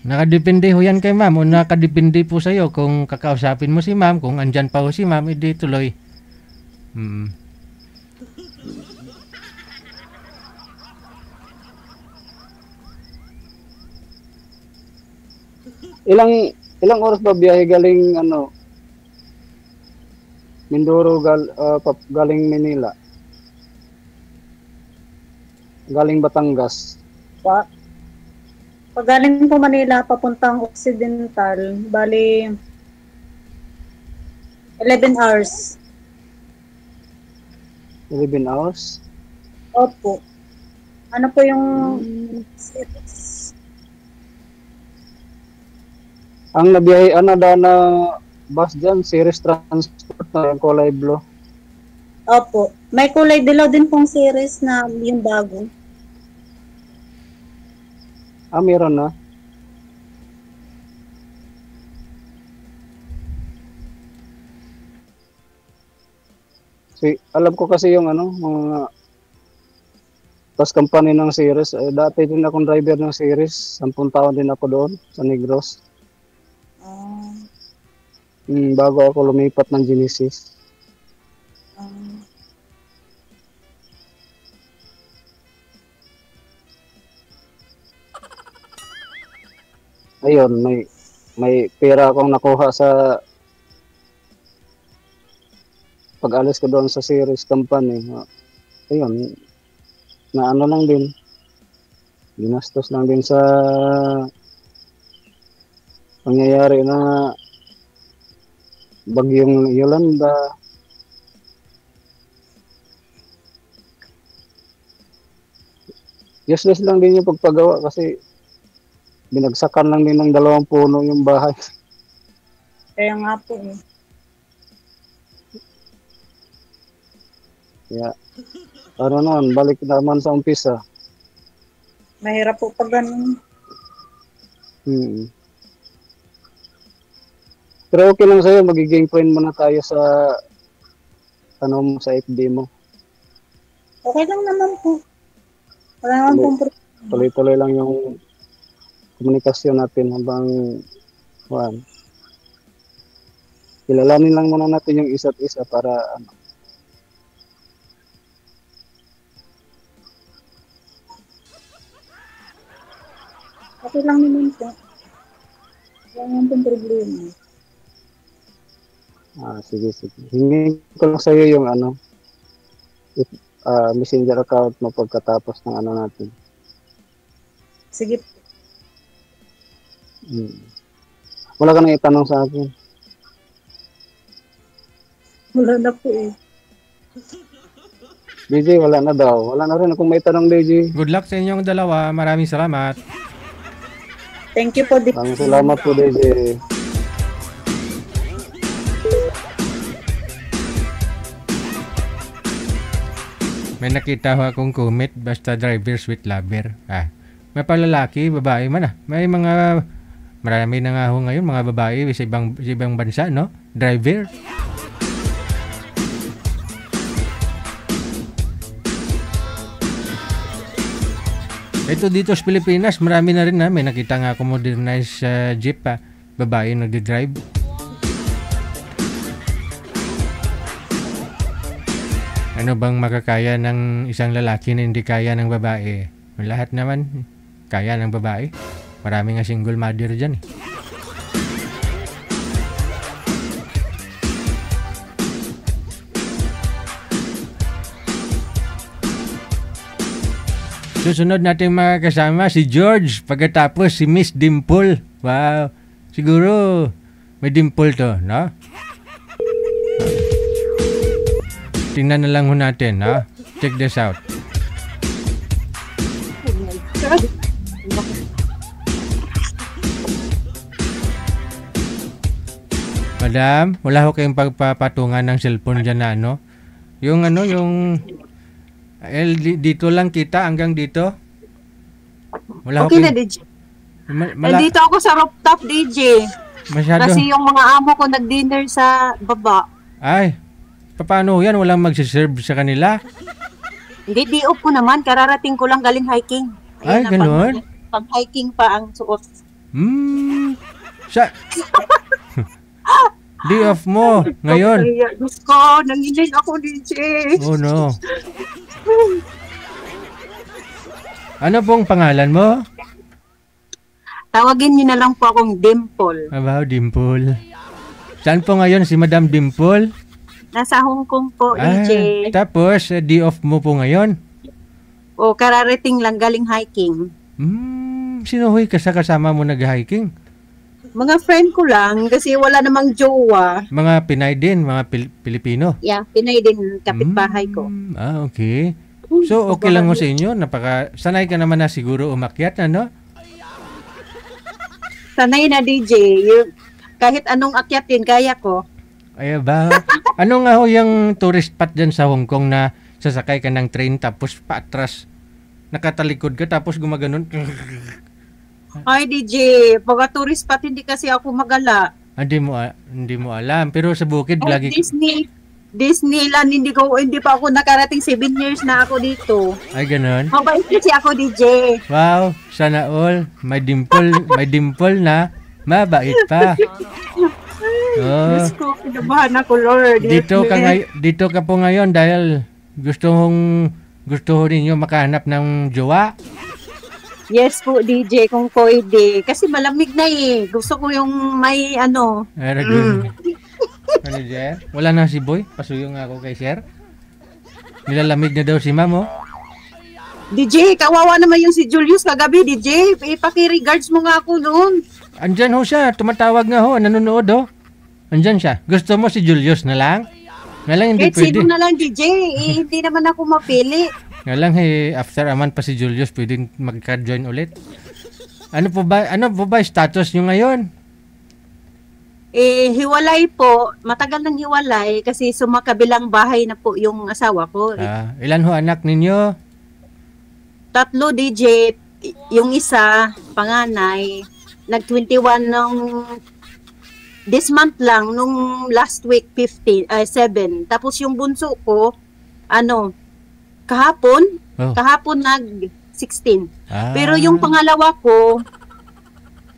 Nakadepende ho yan kay ma'am o nakadepende po sa'yo kung kakausapin mo si ma'am, kung andyan pa ho si ma'am, edi tuloy. Ilang oras ba biyahe galing Mindoro galing Manila? Galing Batangas? Pag galing po Manila, papuntang Occidental, bali 11 hours. 11 hours? Opo. Ano po yung ang nabiyahe na bus dyan, Series Transport na yung kulay blue? Opo. May kulay dilaw din pong series na yung bago. Meron na. Alam ko kasi yung mga bus company ng Series. Dati din akong driver ng Series. 10 taon din ako doon sa Negros. Bago ako lumipat ng Genesis. Ayun, may pera akong nakuha sa pag-alis ko doon sa Series company. Ayun, na lang din. Ginastos lang din sa pangyayari na bagyong Yolanda. Useless lang din yung pagpagawa kasi binagsakan lang din ng 2 puno yung bahay. Kaya nga po eh. Kaya, naman, balik naman sa umpisa. Mahirap po pag ganun. Pero okay lang sa'yo, magiging friend mo na tayo sa sa FB mo. Okay lang naman po. Wala naman pong problema. Tuloy-tuloy lang yung komunikasyon natin habang kilalanin lang muna natin yung isa't isa para Okay lang naman po. Wala naman pong problema. Sige. Hingin ko lang sa'yo yung messenger account mo pagkatapos ng natin. Sige. Wala ka nang itanong sa akin. Wala na po eh. DJ, wala na daw. Wala na rin akong may tanong, DJ. Good luck sa inyong dalawa. Maraming salamat. Thank you po. Maraming salamat po, DJ. May nakita ho akong comment, basta drivers with lover. May palalaki, babae man May mga, marami na nga ho ngayon, mga babae sa ibang bansa, no? Driver. Ito dito sa Pilipinas, marami na rin may nakita nga ako modernized jeep babae nagdi-drive. Ano bang makakaya ng isang lalaki na hindi kaya ng babae? Lahat naman kaya ng babae. Marami nga single mother dyan eh. Susunod natin mga kasama si George, pagkatapos si Miss Dimple. Wow, siguro may dimple to, no? Tingnan na lang ho natin, no? Check this out. Madam, wala ho kayong pagpapatungan ng cellphone dyan na, no? Yung dito lang kita hanggang dito. Wala okay na, DJ. Nandito ako sa rooftop, DJ. Masyado. Kasi yung mga amo ko nag-dinner sa baba. Ay, paano yan? Walang magsiserve sa kanila? Hindi, di-off ko naman. Kararating ko lang galing hiking. Ay, gano'n? Pang-hiking pa ang suot. Day off mo ngayon. Diyos ko, nanginay ako, DJ. Oh no. Ano pong pangalan mo? Tawagin niyo na lang po akong Dimple. Wow, Dimple. Saan po ngayon si Madam Dimple? Nasa Hong Kong po, DJ. Tapos, day off mo po ngayon? O, kararating lang galing hiking. Sino hoy kasama mo nag-hiking? Mga friend ko lang kasi wala namang jowa. Mga Pinay din, mga Pilipino? Yeah, Pinay din, kapitbahay ko. Okay. So, okay lang mo sa inyo? Sanay ka naman na siguro umakyat, ano? Sanay na, DJ. Kahit anong akyatin, kaya ko. Ay ba? Ano nga ho yung tourist spot dyan sa Hong Kong na sasakay ka ng train tapos paatras, nakatalikod ka tapos gumaganon? Ay, DJ, pag tourist spot, hindi kasi ako magala. Hindi mo alam. Pero sa bukid, lagi... Disneyland, hindi pa ako nakarating. 7 years na ako dito. Ay, ganun? Mabait kasi ako, DJ. Wow, sana all. May dimple na mabait pa. Oh. Diyos ko, kinabahan ako, Lord. Dito ka po ngayon dahil gusto ho ninyo makahanap ng jowa. Yes po, DJ, kung pwede. Kasi malamig na eh. Gusto ko yung may ano. Manager? Wala na si Boy? Pasuyong ako kay Sir. Nilalamig na daw si Ma'am, oh. DJ, kawawa naman yung si Julius kagabi, DJ. Ipaki-regards mo nga ako noon. Andyan ho siya. Tumatawag nga ho. Nanonood, oh. Andyan siya. Gusto mo si Julius na lang? Nga lang hindi pwede. Sino na lang, DJ. Hindi naman ako mapili. Nga lang, after a month pa si Julius, pwedeng magka-join ulit. Ano po ba status nyo ngayon? Hiwalay po. Matagal nang hiwalay kasi sumakabilang bahay na po yung asawa ko. Ilan ho anak ninyo? 3, DJ. Yung isa, panganay, nag-21 nung this month lang, nung last week, 7. Tapos yung bunso ko, kahapon nag-16. Pero yung pangalawa ko,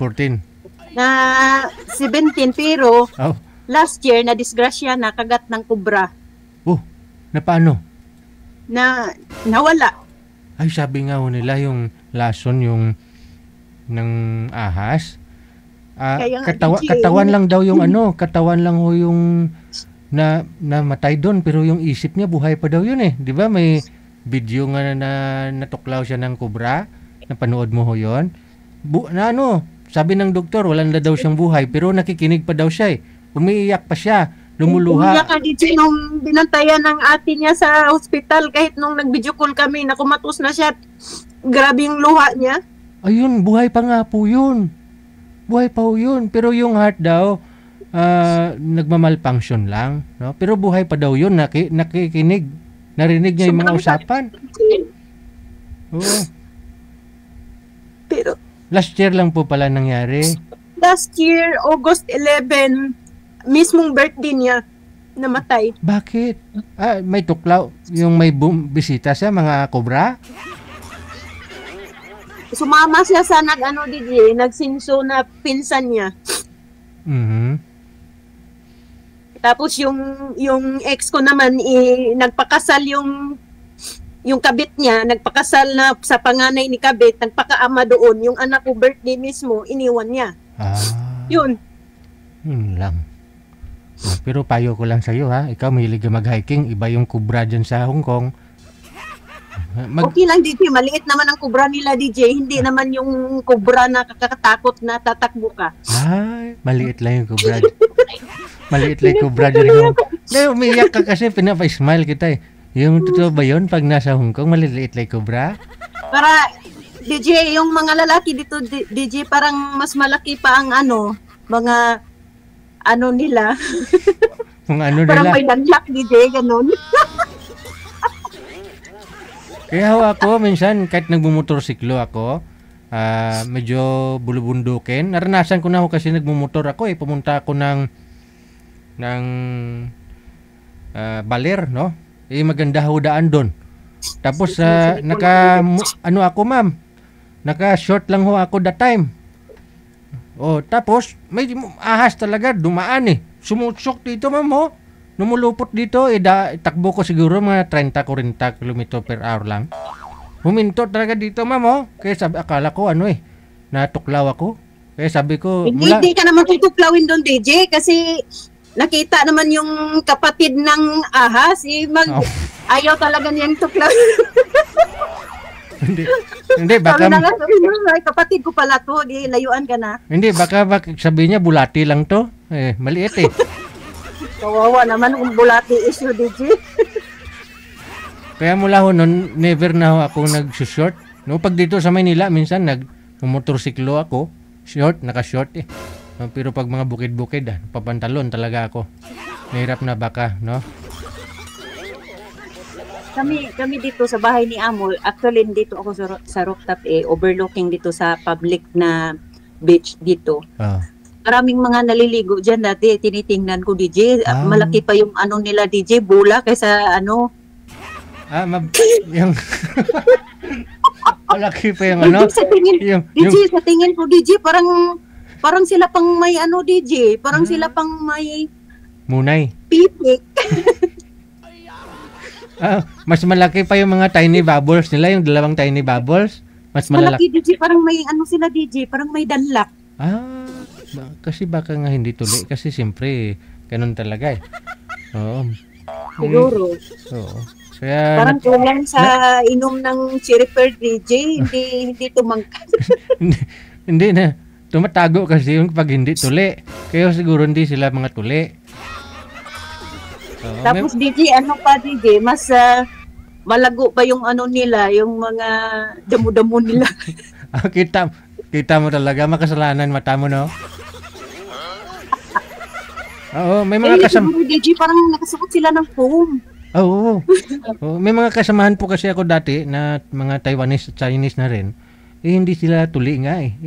14. Na 17, pero last year, na-disgrasya na kagat ng kubra. Na paano? Nawala. Ay, sabi nga ho nila yung lason yung ng ahas. Katawan lang daw yung katawan lang ho yung namatay doon, pero yung isip niya buhay pa daw yun eh. Di ba may video nga na natuklaw siya ng kubra? Napanood mo ho yun? Sabi ng doktor, wala na daw siyang buhay, pero nakikinig pa daw siya eh. Umiiyak pa siya, lumuluha. Umiiyak ka dito nung binantayan ng ate niya sa hospital, kahit nung nag-video call kami, nakumatos na siya. Grabe yung luha niya. Ayun, buhay pa nga po yun. buhay pa ho yun. Pero yung heart daw, nagmamalfunction lang. No? Pero buhay pa daw yun, nakikinig. Narinig niya yung mga usapan. Oo. Pero, last year lang po pala nangyari. last year, August 11, mismong birthday niya, namatay. Bakit? May tuklaw. Yung may bisita siya, mga kobra? Sumama siya sa nagsinso na pinsan niya. Tapos yung ex ko naman nagpakasal yung kabit niya, nagpakasal na sa panganay ni kabit, nagpakaama doon. Yung anak ko birthday mismo, iniwan niya. Yun. Yun lang. Pero payo ko lang sa'yo ha, ikaw mahilig ka mag-hiking, iba yung kubra dyan sa Hong Kong. Okay lang DJ, maliit naman ang kubra nila DJ, hindi naman yung kubra na kakakatakot na tatakbo ka. Ay, maliit lang yung kubra. Maliit lang yung kubra dyan. Umiyak ka kasi pinapa-smile kita eh. Yung totoo ba yun pag nasa Hong Kong, maliit lang yung kubra? Para DJ, yung mga lalaki dito DJ, parang mas malaki pa ang mga nila. Mga nila. Parang may danlak DJ, ganun. Kaya ako, minsan, kahit nagmumotorsiklo ako, medyo bulubundukin. Naranasan ko na ako kasi nagmumotor ako eh. Pumunta ako ng Baler, no? Maganda ho daan doon. Tapos, ako ma'am, naka-short lang ho ako that time. Tapos, may ahas talaga, dumaan eh. Sumutsok dito ma'am ho. Numulupot dito, takbo ko siguro mga 30-40 km per hour lang. Huminto talaga dito ma'am ho. Kaya akala ko natuklaw ako. Kaya sabi ko, Hindi ka naman tutuklawin doon DJ, kasi nakita naman yung kapatid ng ahas, ayaw talaga niyang tuklawin. Hindi, baka kapatid ko pala to, di layuan ka na. Hindi, baka sabi niya bulati lang to. Maliit eh. Kawawa naman kung bulati issue, DJ. Kaya mula ho nun, never na ho ako nag-short. No, pag dito sa Maynila, minsan nag-motorsiklo ako. Naka-short eh. Pero pag mga bukid-bukid, papantalon talaga ako. Mahirap na baka, no? Kami dito sa bahay ni Amol, actually dito ako sa rooftop overlooking dito sa public na beach dito. Maraming mga naliligo dyan dati, tinitingnan ko DJ, malaki pa yung nila DJ, bula kaysa yung malaki pa yung sa tingin ko DJ, parang sila pang may DJ, parang sila pang may munay. Pipik. Mas malaki pa yung mga tiny bubbles nila, yung dalawang tiny bubbles. Mas malaki DJ, parang may sila DJ, parang may danlak. Kasi baka nga hindi tuli, kasi siyempre ganun talaga eh. Oo. Siguro. Oo. Kaya parang kulang sa inom ng cherry pearl DJ, hindi tumangkas. Hindi na. Tumatago kasi yung pag hindi tuli. Kaya siguro hindi sila mga tuli. Tapos DJ, DJ, mas malago pa yung nila, yung mga damo-damo nila. Kita mo talaga, makasalanan mata mo, no? Oo, may mga DJ, parang nakasuot sila ng foam. Oo. May mga kasamahan po kasi ako dati na mga Taiwanese at Chinese na rin. Hindi sila tuli nga eh.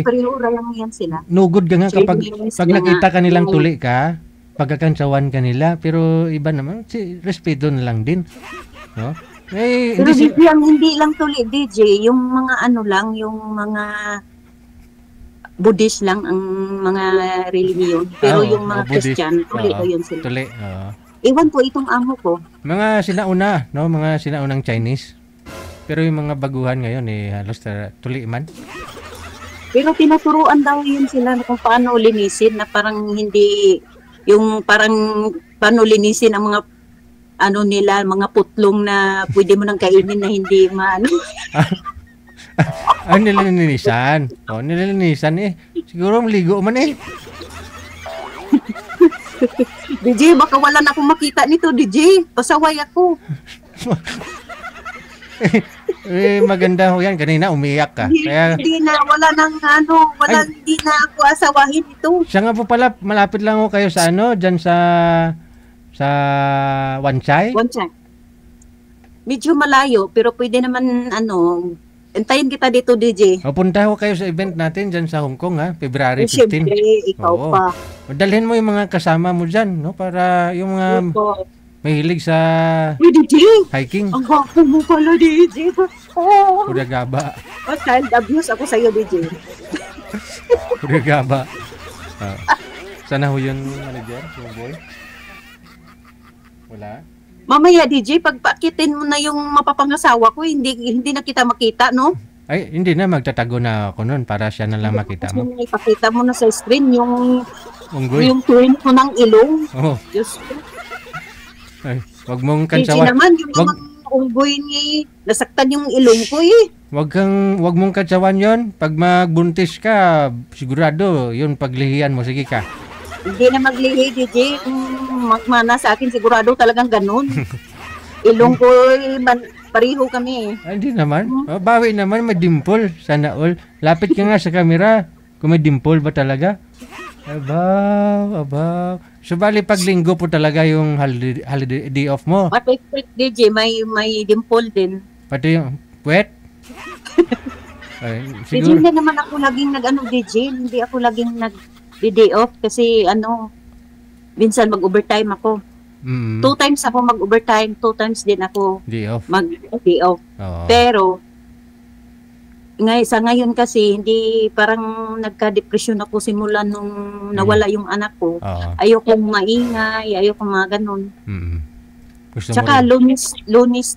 Pareho lang yan sila. No good ka nga kapag nakita ka nilang tuli ka, pagkakansawan ka nila, pero iba naman, respeto na lang din. No? Pero hindi lang tuli DJ, yung mga yung mga Buddhist lang ang mga relihiyon. Pero yung mga Christian, tuli ko yun sila. Tuli, Iwan po itong amo ko. Mga sinauna, no? Mga sinaunang Chinese. Pero yung mga baguhan ngayon halos tuli man. Pero tinuturuan daw yun sila kung paano linisin na parang hindi yung parang paano linisin ang mga nila, mga putlong na pwede mo nang kainin na hindi nililinisan. Nililinisan eh. Siguro maligo man eh. DJ, baka wala na akong makita nito, DJ. Pasaway ako. Maganda ho yan. Kanina umiyak ka. Kaya, Hindi na, wala nang hindi na ako asawahin ito. siya nga po pala, malapit lang ho kayo sa dyan sa Wanchay? Wanchay. Medyo malayo, pero pwede naman, antayin kita dito, DJ. Punta ho kayo sa event natin dyan sa Hong Kong, ha? February 15. Siyempre, ikaw Oo. pa. Dalhin mo yung mga kasama mo dyan, no? Para yung mga mahilig sa Uy, DJ! hiking. Ang gwapo mo pala, DJ. Oh. Kuragaba. Child abuse ako sa'yo, DJ. Kuragaba. Sana ho yun, manager, yung boy? Wala? Mamaya, DJ, pagpakitin mo na yung mapapangasawa ko, hindi na kita makita, no? Ay, hindi na. Magtatago na ako nun para siya na lang makita mo. Ipakita mo na sa screen yung Unggoy. yung twin ko ng ilong. Oo. Diyos ko. Ay, wag mong DJ kansawan. naman, yung mga unggoy ni nasaktan yung ilong ko eh. Wag mong kansawan yon. Pag magbuntis ka, sigurado, yun paglihian mo. Sige ka. Hindi na maglihi, DJ. Kung magmana sa akin, sigurado talagang ganun. Ilong ko, pariho kami. Hindi naman. Bawi naman, may dimple. Sana all. Lapit ka nga sa camera. Kung may dimple ba talaga? Abaw. So, bali pag linggo po talaga yung holiday day off mo. At DJ, may dimple din. Pati yung puwet? Ay, DJ, hindi naman ako laging DJ. Hindi ako laging day off kasi minsan mag-overtime ako. 2 times ako mag-overtime, 2 times din ako day off. Mag-day off. Oo. Pero sa ngayon kasi hindi parang nagka-depression ako simula nung nawala yung anak ko. Ayokong maingay, ayokong mga ganun. Tsaka lunes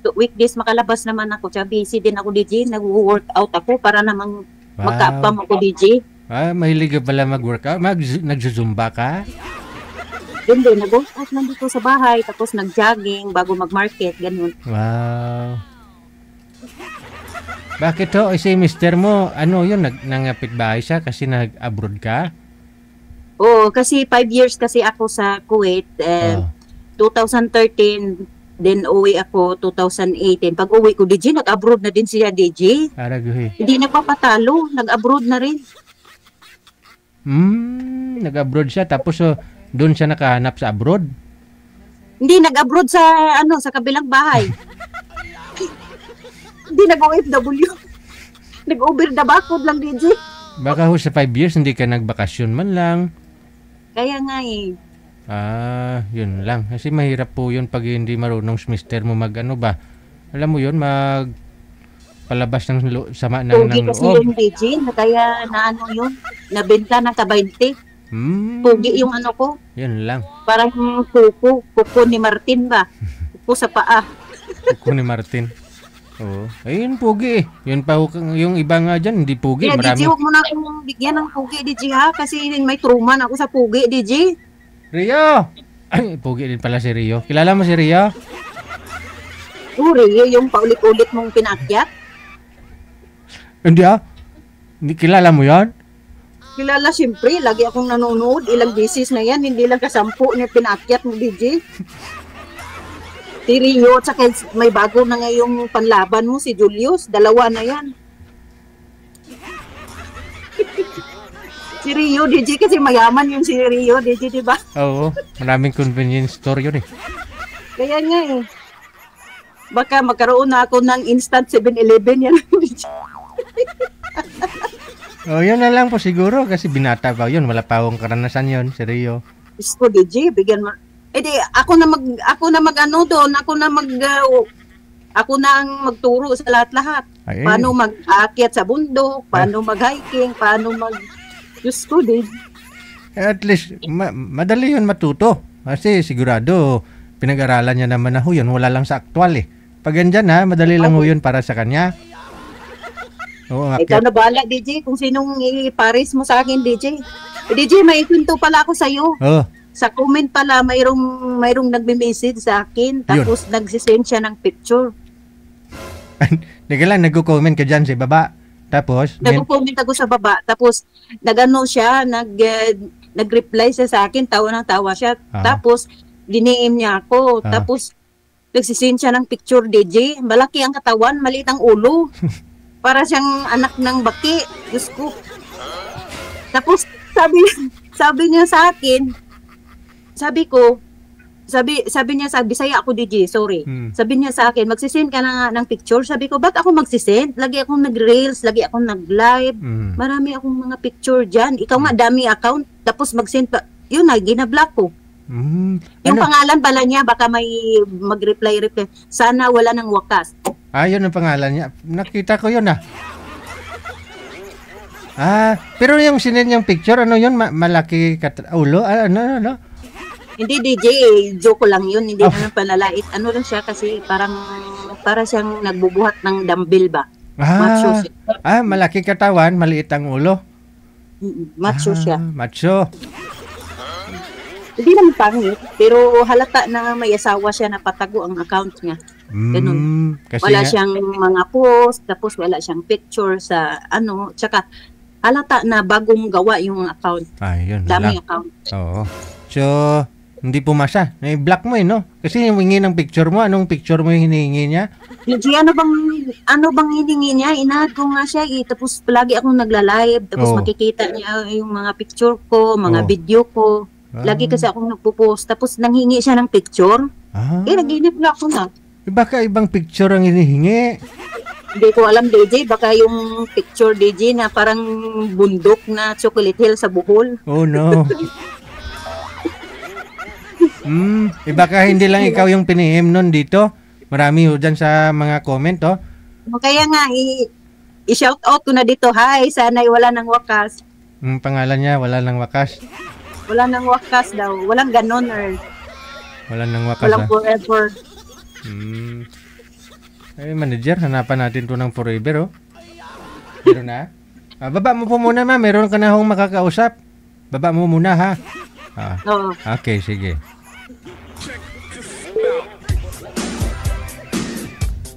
to weekdays makalabas naman ako. Tsaka busy din ako DJ, nag-workout ako para namang magka-upam ako DJ. Mahilig ka pala mag-workout? Nagzumba ka? Hindi, nag-workout lang dito sa bahay, tapos nag-jogging bago mag-market, ganun. Wow. Bakit to? Si mister mo, nangapit bahay siya kasi nag-abroad ka? Oo, kasi 5 years kasi ako sa Kuwait. 2013, then uwi ako 2018. Pag uwi ko, DJ, nag-abroad na din siya, DJ. Araguhi. Hindi nagpapatalo, nag-abroad na rin. Nag-abroad siya tapos doon siya nakahanap sa abroad? Hindi, nag-abroad sa sa kabilang bahay. Hindi nag-OFW. Nag-over the backwood lang, DJ. Baka sa 5 years hindi ka nagbakasyon man lang. Kaya nga eh. Yun lang. Kasi mahirap po yun pag hindi marunong mister mo alam mo yun, palabas ng sama ng Pugi kasi loob. yung DJ, kaya yun, nabenta ng ka-20. Pugi yung ko. Yun lang. Parang kuko ni Martin ba? Kuko sa paa. Kuko ni Martin. Oo. Ayun, pugi. Yun pa, yung iba nga dyan, hindi pugi. Kaya Marami. DJ, huwag mo na akong bigyan ng pugi, DJ ha? Kasi may truman ako sa pugi, DJ. Rio! Ay, pugi din pala si Rio. Kilala mo si Rio? Rio, yung paulit-ulit mong pinakyat. Hindi Hindi kilala mo yan? Kilala siyempre, lagi akong nanonood. Ilang beses na yan, hindi lang kasampu niya pinakyat mo, DJ. Si Rio, at saka may bago na ngayong panlaban mo, si Julius. 2 na yan. Si Rio, DJ, kasi mayaman yung si Rio, DJ, diba? Oo, maraming convenience store yun eh. Kaya nga eh. Baka magkaroon na ako ng instant 7-Eleven yan, DJ. Yun na lang po siguro kasi binata pa yun. Wala pa akong karanasan yun, si Rio. Isko, DJ, bigyan mo. Ako na doon, ako na ang magturo sa lahat-lahat. Paano mag-aakyat sa bundok, paano mag-hiking, paano Diyos ko din. At least, madali yun matuto. Kasi sigurado, pinag-aralan niya naman na yun. Wala lang sa aktual eh. Pag andyan madali lang yun para sa kanya. Oo, ikaw na bahala, DJ, kung sinong iparis mo sa akin, DJ. DJ, may kwento pala ako sa'yo. Sa comment pala, mayroong nagme-message sa akin, tapos nagsisend siya ng picture. Hindi lang, nagko-comment ka dyan sa baba. Tapos? Nagko-comment ako sa baba, tapos siya, nag-reply siya sa akin, tawa ng tawa siya. Tapos, diniim niya ako. Tapos, Nagsisend siya ng picture, DJ. Malaki ang katawan, maliit ang ulo. Para siyang anak ng baki. Diyos ko. Tapos, sabi niya sa akin, sabi niya sa Bisaya ako, DJ, sorry. Sabi niya sa akin, magsisend ka na ng picture. Sabi ko, ba't ako magsisend? Lagi akong nag-reels, lagi akong nag-live. Marami akong mga picture dyan. Ikaw nga, dami account. Tapos mag-send pa. Yun na, ginablock ko. Yung pangalan pala niya, baka may mag-reply. Sana wala ng wakas. Yun ang pangalan niya. Nakita ko yun pero yung sinend niyang picture, ano yun? Malaki ulo? Ano? Hindi, DJ, joke lang yun. Hindi naman panalait. Ano lang siya kasi para siyang nagbubuhat ng dumbbell ba? Macho siya. Malaki katawan, maliit ang ulo. Macho siya. Macho. Hindi naman pangit, pero halata na may asawa siya na patago ang account niya. Ganun. Wala siyang mga post, tapos wala siyang picture sa tsaka halata na bagong gawa yung account. Yun Dami lang. account. Oo. So, hindi pumasa. I-block mo no? Kasi humingi ng picture mo. Anong picture mo yung hinihingi niya? DJ, ano bang hiningi niya? Inad ko nga siya. Tapos palagi akong nagla-live. Tapos makikita niya yung mga picture ko, mga video ko. Lagi kasi akong nagpo-post. Tapos nanghingi siya ng picture. Nag-block ko na. Baka ibang picture ang hinihingi. Hindi ko alam, DJ. Baka yung picture, DJ, na parang bundok na Chocolate Hill sa Bohol. Oh, no. Baka hindi lang ikaw yung pinihim nun dito. Marami dyan sa mga comment, Kaya nga, i-shout out ko na dito. Hi, sana'y wala ng wakas. Pangalan niya, wala ng wakas. Wala ng wakas daw. Walang ganon or... Wala ng wakas. Walang forever. Manager, hanapan natin to ng forever, Meron na? Baba mo po muna, ma. Meron ka na akong makakausap. Baba mo muna, ha? Oo. Okay, sige.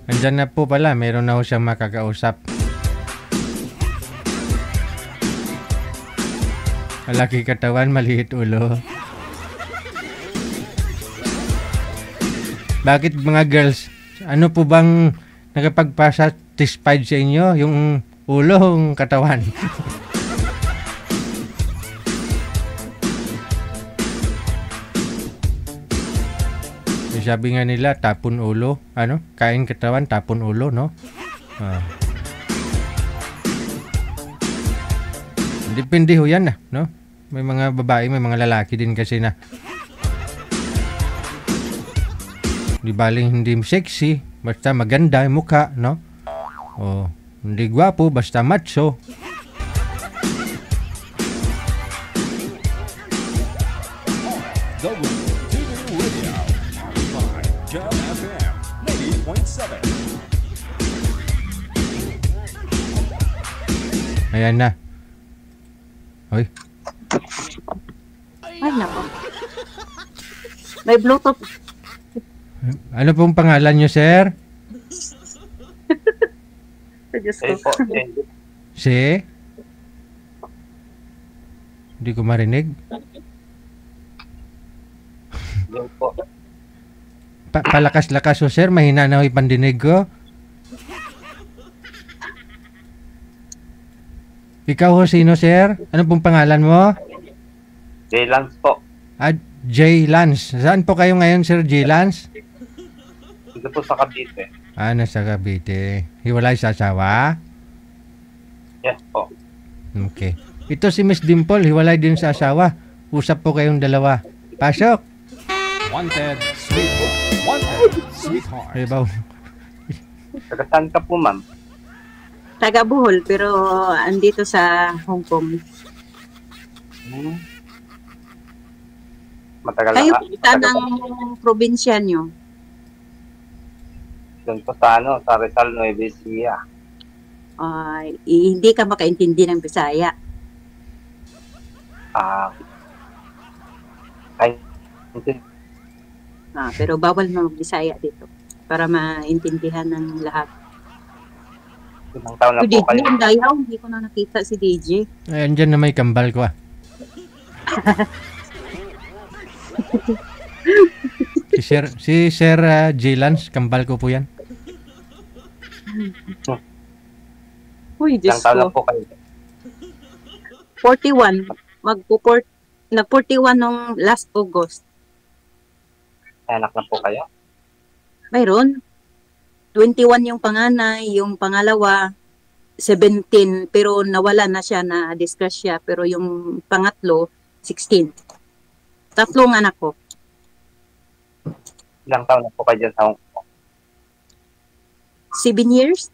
Andyan na po pala. Meron na ako siyang makakausap. Malaki katawan, maliit ulo. Bakit mga girls, ano po bang nakapagpa-satisfied sa inyo? Yung ulo, yung katawan? Sabi nga nila, tapon ulo. Kain katawan, tapon ulo, no? Depende ho yan, no? May mga babae, may mga lalaki din kasi na di baling hindi sexy, basta maganda yung mukha, no? Hindi gwapo, basta macho. Ayan na. Hoy. Ay, nako. May Bluetooth. Ano pong pangalan nyo, sir? Si? Hindi ko marinig. Palakas-lakas o, sir. Mahina na yung pandinig ko. Ikaw ho, sino, sir? Ano pong pangalan mo? J. Lance po. J. Lance. Saan po kayo ngayon, sir J. Lance? Dito po sa Cavite. Nasa Cavite. Hiwalay sa asawa? Yes po. Okay. Ito si Miss Dimple, hiwalay din sa asawa. Usap po kayong dalawa. Pasok! Wanted Sweetheart. Wanted Sweetheart. Ibaw. Taga-saan ka po, ma'am? Taga Bohol, pero andito sa Hong Kong. Matagal Kayo na. kita ng probinsya nyo. Doon po sa sa Rizal, Nueva Ecija. Hindi ka makaintindi ng Bisaya. Pero bawal na mag-Bisaya dito para maintindihan ng lahat. Ilang taon na Si po DJ, kayo? ang dayaw. Hindi ko na nakita si DJ. Andyan na may kambal ko, Si Sir J-Lance, kambal ko po yan. Uy, Diyos Ilang taon na ko. po kayo? 41. Nag-41 nung last August. May anak na po kayo? Mayroon. 21 yung panganay, yung pangalawa, 17. Pero nawala na siya, na disgrasya. Pero yung pangatlo, 16. Tatlong anak ko. Ilang taon na po kayo dyan sa Hong Kong? 7 years?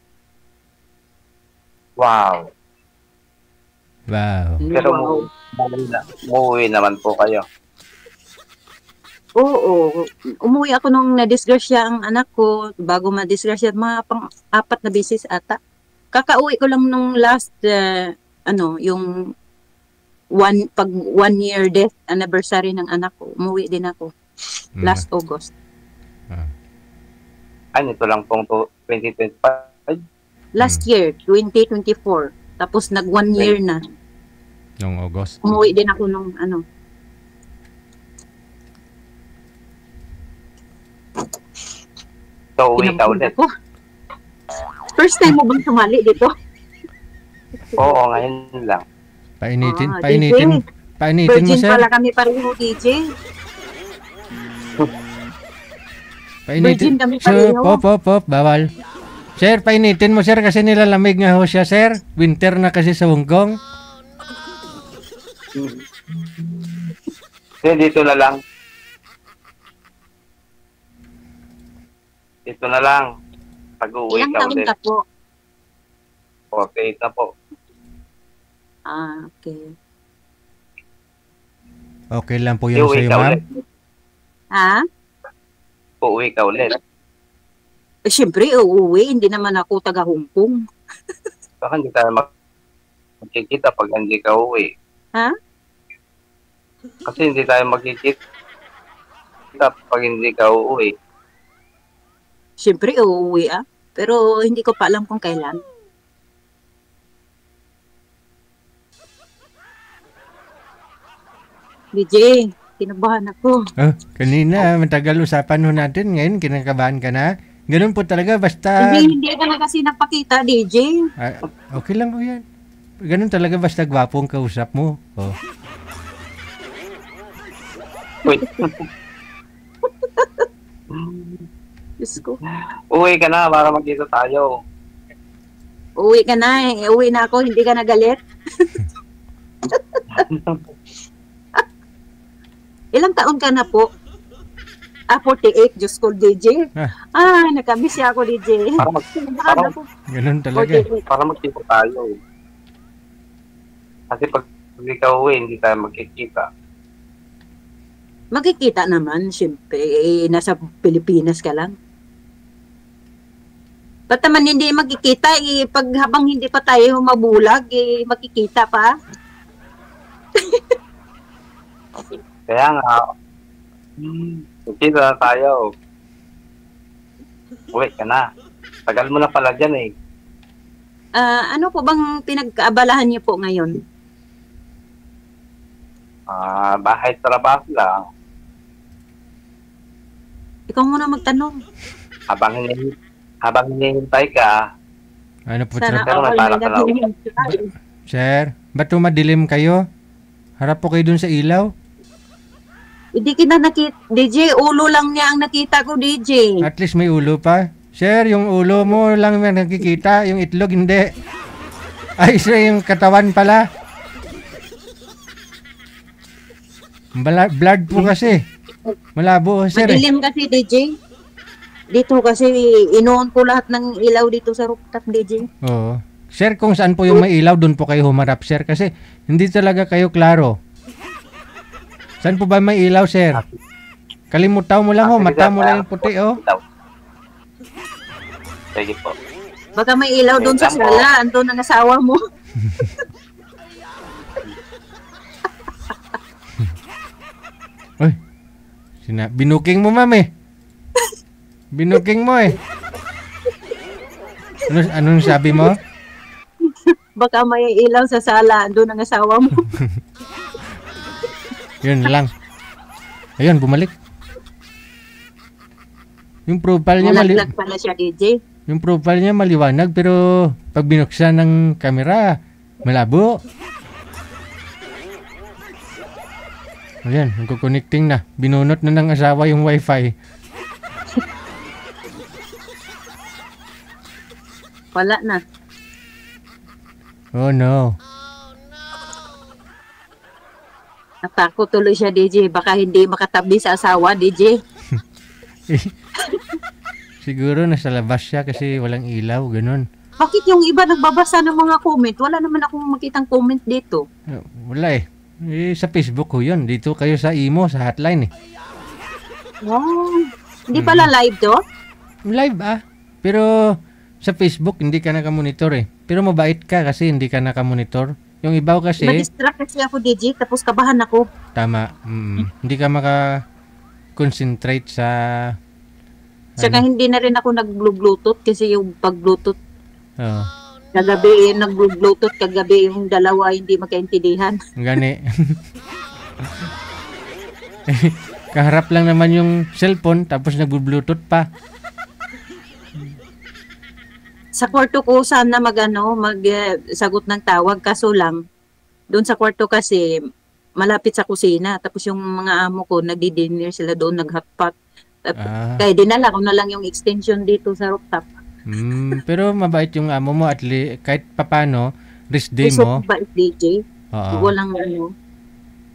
Wow. Wow. Pero umuwi naman po kayo. Oo. Umuwi ako nung na-disgrasya ang anak ko. Bago ma-disgrasya, mga pang-4 na beses ata. Kakauwi ko lang nung last, yung 1 year death anniversary ng anak ko. Umuwi din ako. Last August. Ito lang pong 2025? Last year, 2024. Tapos nag 1 year na. Noong August. Umuwi din ako nung So, uwi ka ulit? First time mo bang sumali dito? Oo, ngayon lang. Painitin mo, Virgin sir. pala kami pareho, DJ. Painitin. Virgin kami So, pareho. pop, bawal. Sir, painitin mo, sir, kasi nilalamig nga ho siya, sir. Winter na kasi sa Hong Kong. Dito na lang. Dito na lang. Pag-uwi Ilang ka taon ulit. ka po? 48 na po. Okay. Okay lang po yun Uwi sa'yo, ka ma'am. ulit. Ha? Uuwi ka ulit. Siyempre, uuwi. Hindi naman ako taga Hong Kong. Baka hindi tayo magkikita pag hindi ka uwi. Ha? Kasi hindi tayo magkikita pag hindi ka uuwi. Siyempre, uuwi Pero hindi ko pa alam kung kailan. DJ, kinabahan ako. Kanina, matagal usapan ho natin. Ngayon, kinakabahan ka na. Ganun po talaga, basta... Hindi ka na kasi napakita, DJ. Okay lang ho yan. Ganun talaga, basta gwapong kausap mo. Oh. Wait. Diyos ko. Uwi ka na para magkita tayo. Uwi ka na Uwi na ako, hindi ka nagalit. Ilang taon ka na po? 48, Diyos ko, DJ. Nakamiss siya ako, DJ. Ganun talaga. Para magkita tayo. Kasi pag hindi ka uwi, hindi tayo magkikita. Magkikita naman, siyempre. Nasa Pilipinas ka lang. Ba't naman hindi magkikita? Pag habang hindi pa tayo mabulag, magkikita pa. Kaya nga, magkita na tayo. Uwi ka na. Tagal mo na pala dyan Ano po bang pinag-aabalahan niyo po ngayon? Bahay trabaho lang. Ikaw muna magtanong. Habang hinihintay ka, Ano po, Sana sir? all may naging. Sir, ba't madilim kayo? Harap po kayo dun sa ilaw. Hindi kita nakita. DJ, ulo lang niya ang nakita ko, DJ. At least may ulo pa. Sir, yung ulo mo lang may nakikita, yung itlog hindi. Ay, sir, yung katawan pala. Blood po kasi. Malabo, sir. Madilim kasi, DJ. Dito kasi, inoon ko lahat ng ilaw dito sa rooftop, DJ. Oo. Sir, kung saan po yung may ilaw, dun po kayo humarap, sir. Kasi hindi talaga kayo klaro. Saan po ba may ilaw, sir? Kalimutaw mo lang, mata mo lang yung puti, Sige po. Baka may ilaw doon sa sala. Andun ang asawa mo. Uy, binuking mo, ma'am, Binuking mo, Anong sabi mo? Baka may ilaw sa sala. Andun ang asawa mo. Yun lang. Ayun, bumalik. Yung profile niya Nalaglag pala siya, DJ. Yung profile niya maliwanag pero pag binuksan ng camera, malabo. Ayan, nagko-connecting na. Binunot na ng asawa yung wifi. Wala na. Oh no. Natakot tuloy siya, DJ. Baka hindi makatabi sa asawa, DJ. Siguro nasa labas siya kasi walang ilaw, ganun. Bakit yung iba nagbabasa ng mga comment? Wala naman akong makitang comment dito. Wala eh. Sa Facebook ko yun. Dito kayo sa Imo, sa hotline eh. Wow. Hindi pala live to? Live Pero sa Facebook, hindi ka nakamonitor eh. Pero mabait ka kasi hindi ka nakamonitor. Yung iba kasi... Na-distract kasi ako, DJ, tapos kabahan ako. Tama. Hindi ka maka-concentrate sa... Saka hindi na rin ako nag-bluetooth kasi yung pag-bluetooth kagabi nag-bluetooth kagabi yung dalawa hindi magkaintindihan. Gani. Kaharap lang naman yung cellphone tapos nag-bluetooth pa. Sa kwarto ko sana sagot ng tawag kaso lang doon sa kwarto kasi malapit sa kusina tapos yung mga amo ko nagdi-dinner sila doon nag-hotpot. Kaya dinala ko na lang yung extension dito sa rooftop. Pero mabait yung amo mo at kahit papano rest day mo. Mabait DJ. Walang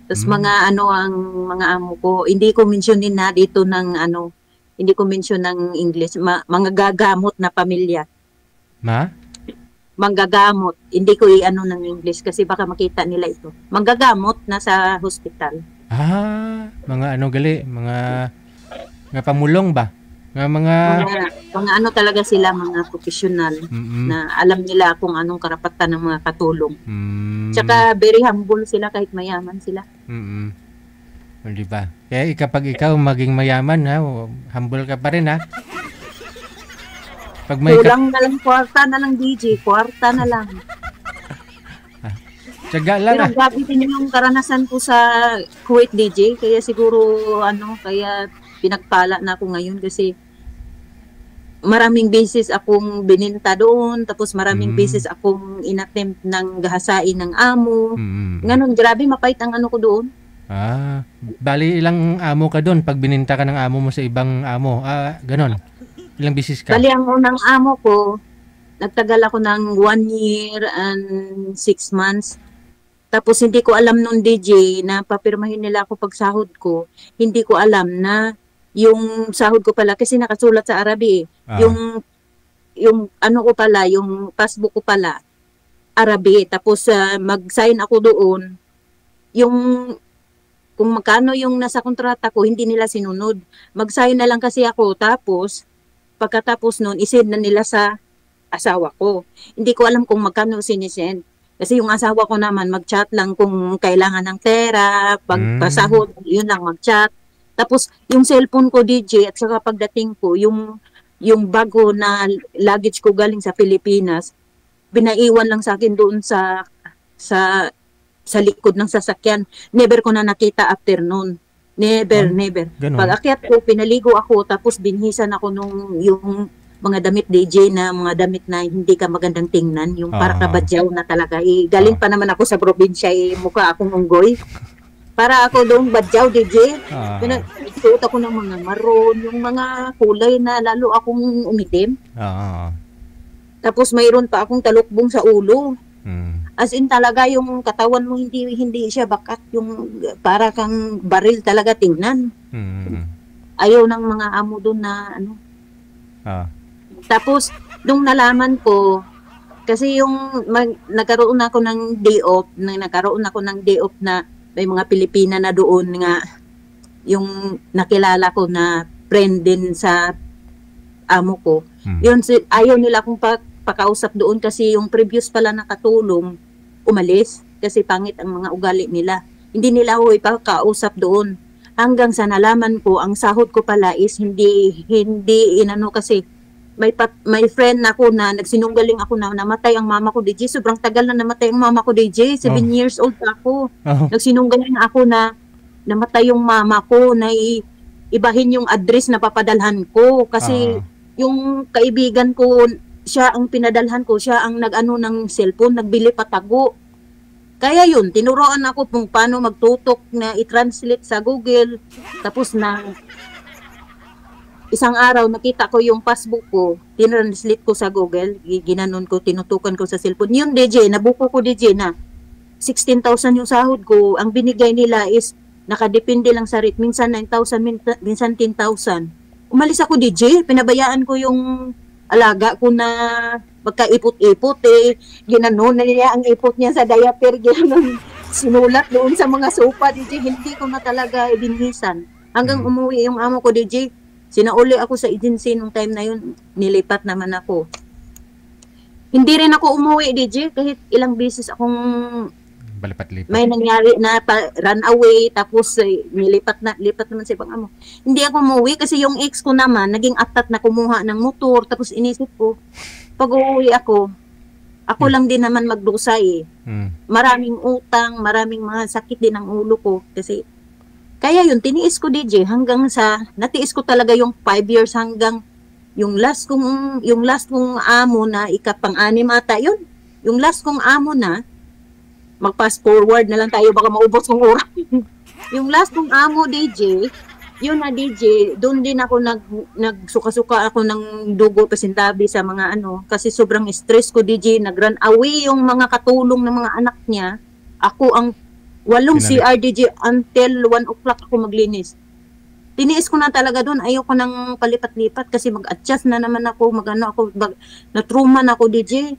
Tapos ang mga amo ko, hindi ko mentionin na dito ng hindi ko mention ng English, mga gagamot na pamilya. Manggagamot. Hindi ko ng English kasi baka makita nila ito. Manggagamot na sa hospital. Mga gali, mga pamulong ba? Mga talaga sila, mga professional na alam nila kung anong karapatan ng mga katulong. Tsaka very humble sila kahit mayaman sila. Di ba? Kaya kapag ikaw maging mayaman, humble ka pa rin Pag may kulang na lang, kwarta na lang, DJ. Kwarta na lang. Tsaga lang Pero grabe din yung karanasan ko sa Kuwait, DJ. Kaya siguro, kaya pinagpala na ako ngayon kasi maraming beses akong bininta doon, tapos maraming beses akong inattempt ng gahasain ng amo. Ganon, grabe, mapait ang ko doon. Bali ilang amo ka doon pag bininta ka ng amo mo sa ibang amo? Ganon. Ilang beses ka? Bali ang unang amo ko, nagtagal ako ng 1 year and 6 months. Tapos hindi ko alam nung DJ na papirmahin nila ako pag sahod ko. Hindi ko alam na yung sahod ko pala kasi nakasulat sa Arabi yung ko pala, yung passbook ko pala Arabi. Tapos mag-sign ako doon. Yung kung magkano yung nasa kontrata ko, hindi nila sinunod. Mag-sign na lang kasi ako. Tapos pagkatapos noon, isend na nila sa asawa ko. Hindi ko alam kung magkano sinisend. Kasi yung asawa ko naman, mag-chat lang kung kailangan ng pera, pagpasahod, yun lang mag-chat. Tapos, yung cellphone ko, DJ, at saka pagdating ko, yung bago na luggage ko galing sa Pilipinas, binaiwan lang sa akin doon sa likod ng sasakyan. Never ko na nakita after noon. Never. Ganun. Pag akyat ko, pinaligo ako, tapos binhisan ako yung mga damit DJ na mga damit na hindi ka magandang tingnan, yung para kabadyaw na talaga. Galing pa naman ako sa probinsya, mukha akong unggoy. Para ako doon badyaw DJ. Pinagsuot ako ng mga maroon, yung mga kulay na lalo akong umitim. Tapos mayroon pa akong talukbong sa ulo. As in talaga yung katawan mo hindi siya bakat, yung para kang baril talaga tingnan. Ayaw ng mga amo doon na Tapos, nung nalaman ko, kasi yung nagkaroon ako ng day off na may mga Pilipina na doon nga, yung nakilala ko na friend din sa amo ko. Yun, ayaw nila akong pakausap doon kasi yung previous pala na katulong, umalis kasi pangit ang mga ugali nila. Hindi nila ako ipakausap doon. Hanggang sa nalaman ko, ang sahod ko pala is hindi kasi may friend ako na nagsinunggaling ako na namatay ang mama ko DJ. Sobrang tagal na namatay ang mama ko DJ. 7 years old ako. Nagsinunggaling ako na namatay yung mama ko na ibahin yung address na papadalhan ko. Kasi yung kaibigan ko, siya ang pinadalhan ko, siya ang nag-ano ng cellphone, nagbili patago. Kaya yun, tinuruan ako kung paano magtutok na i-translate sa Google. Tapos na isang araw, nakita ko yung passbook ko, tinranslate ko sa Google, ginanon ko, tinutukan ko sa cellphone. Yun, DJ, nabuko ko, DJ, na 16,000 yung sahod ko. Ang binigay nila is, nakadepende lang sa rate. Minsan 9,000, minsan 10,000. Umalis ako, DJ. Pinabayaan ko yung alaga ko na magkaipot-ipot eh. Ginanon na niya ang ipot niya sa diaper. Ginanon, sinulat doon sa mga sopa, DJ. Hindi ko na talaga ibinhisan. Hanggang umuwi yung amo ko, DJ. Sinauli ako sa agency nung time na yun. Nilipat naman ako. Hindi rin ako umuwi, DJ. Kahit ilang beses akong may nangyari na run away, tapos lipat naman sa ibang amo. Hindi ako umuwi kasi yung ex ko naman, naging atat na kumuha ng motor, tapos inisip ko, pag uuwi ako lang din naman magdusa eh. Maraming utang, maraming mga sakit din ang ulo ko. Kasi, kaya yun, tiniis ko DJ, hanggang sa, natiis ko talaga yung 5 years hanggang yung last kong amo na ikapang-anim ata yun. Yung last kong amo na, mag-fast forward na lang tayo, baka maubos ng oras. Yung last kong amo, DJ, yun na DJ, doon din ako nagsuka-suka ako ng dugo pasintabi sa mga ano, kasi sobrang stress ko, DJ, nag-run away yung mga katulong ng mga anak niya. Ako ang 8 CR, DJ, until 1 o'clock ako maglinis. Tiniis ko na talaga doon, ayoko nang palipat-lipat kasi mag-adjust na naman ako, na-trauma na ako, DJ.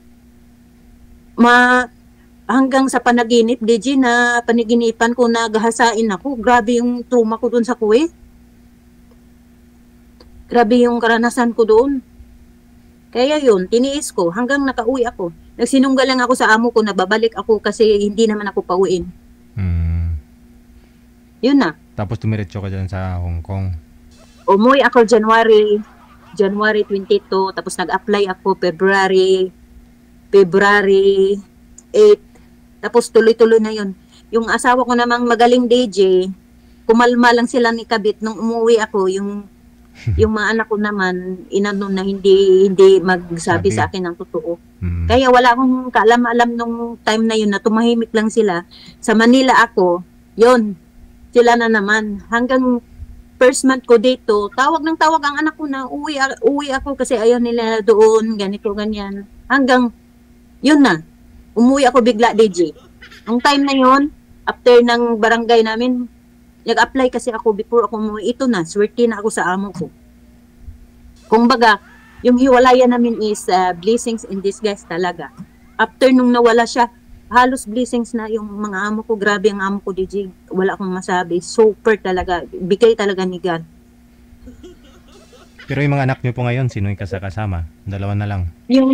Hanggang sa panaginip, DJ, na paniginipan ko na gahasain ako. Grabe yung trauma ko doon sa Kuwait. Grabe yung karanasan ko doon. Kaya yun, tiniis ko hanggang nakauwi ako. Nagsinunggal lang ako sa amo ko na babalik ako kasi hindi naman ako pauwiin. Yun na. Tapos tumiretso ka dyan sa Hong Kong. Umuwi ako January 22, tapos nag-apply ako February 8. Tapos tuloy-tuloy na yun. Yung asawa ko namang magaling DJ, kumalma lang sila ni Kabit nung umuwi ako. Yung mga anak ko naman, inano na hindi magsabi sa akin ng totoo. Kaya wala akong kaalam-alam nung time na yun na tumahimik lang sila. Sa Manila ako, yun, sila na naman. Hanggang first month ko dito, tawag ang anak ko na uwi ako kasi ayaw nila doon, ganito, ganyan. Hanggang, yun na. Umuwi ako bigla, DJ. Ang time na yon, after ng barangay namin, nag-apply kasi ako before ako umuwi. Ito na, swerte na ako sa amo ko. Kung baga, yung hiwalayan namin is blessings in disguise talaga. After nung nawala siya, halos blessings na yung mga amo ko. Grabe ang amo ko, DJ. Wala akong masabi. Super talaga. Bigay talaga ni God. Pero yung mga anak niyo po ngayon, sino yung kasama? Dalawa na lang. Yung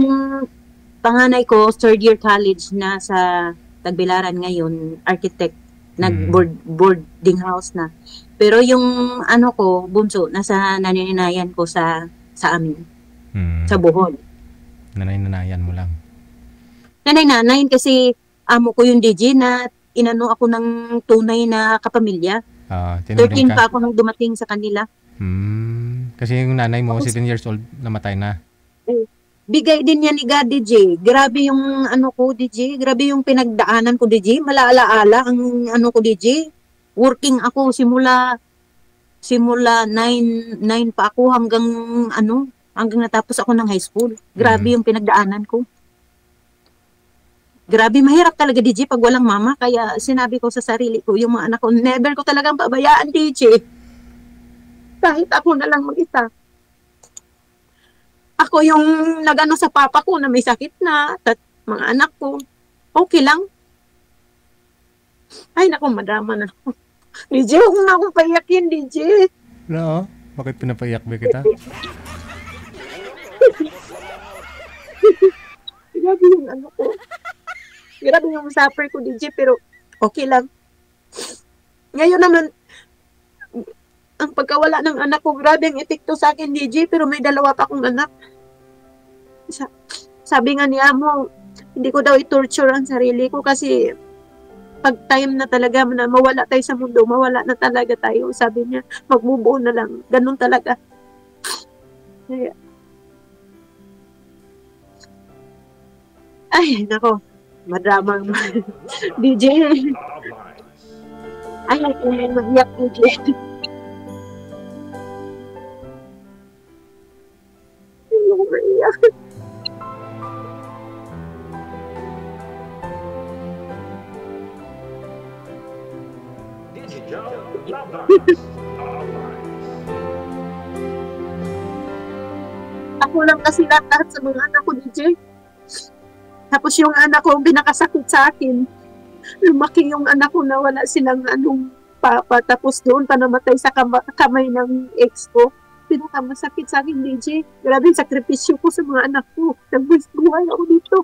panganay ko, third year college na sa Tagbilaran ngayon, architect, nag-boarding house na. Pero yung ano ko, bunso, nasa naninayan ko sa amin, sa Bohol. Nanay-nanayan mo lang? Nanay-nanayan kasi amo ko yung DJ na inano ako ng tunay na kapamilya. 13 pa ako nung dumating sa kanila. Kasi yung nanay mo, 7 years old, namatay na. Bigay din niya ni God, DJ. Grabe yung ano ko, DJ. Grabe yung pinagdaanan ko, DJ. Malaala-ala ang ano ko, DJ. Working ako simula 9 pa ako hanggang natapos ako ng high school. Grabe yung pinagdaanan ko. Grabe, mahirap talaga, DJ, pag walang mama. Kaya sinabi ko sa sarili ko, yung mga anak ko, never ko talagang pabayaan, DJ. Kahit ako na lang mag-isa. Ako yung nagano sa papa ko na may sakit na, mga anak ko, okay lang. Ay, naku, madama na. DJ, huwag na akong paiyakin, DJ. No, bakit pinapaiyak ba kita? Grabe yung ano ko. Grabe yung suffer ko, DJ, pero okay lang. Ngayon naman, ang pagkawala ng anak ko, grabe ang epekto sa akin, DJ, pero may 2 pa akong anak. Sabi nga niya mo, hindi ko daw i-torture ang sarili ko kasi pag time na talaga na mawala tayo sa mundo, mawala na talaga tayo. Sabi niya, mag-move on na lang. Ganun talaga. Kaya, ay, nako. Madrama. DJ. Ay, mag-iyak DJ. Ako lang kasi lahat sa mga anak ko, DJ. Tapos yung anak ko, binakasakit sa akin. Lumaki yung anak ko na wala silang anong papa. Tapos doon pa namatay sa kamay ng ex ko. Pinakamasakit sa akin, DJ. Grabe yung sakripisyo ko sa mga anak ko. Nagbuhay ako dito.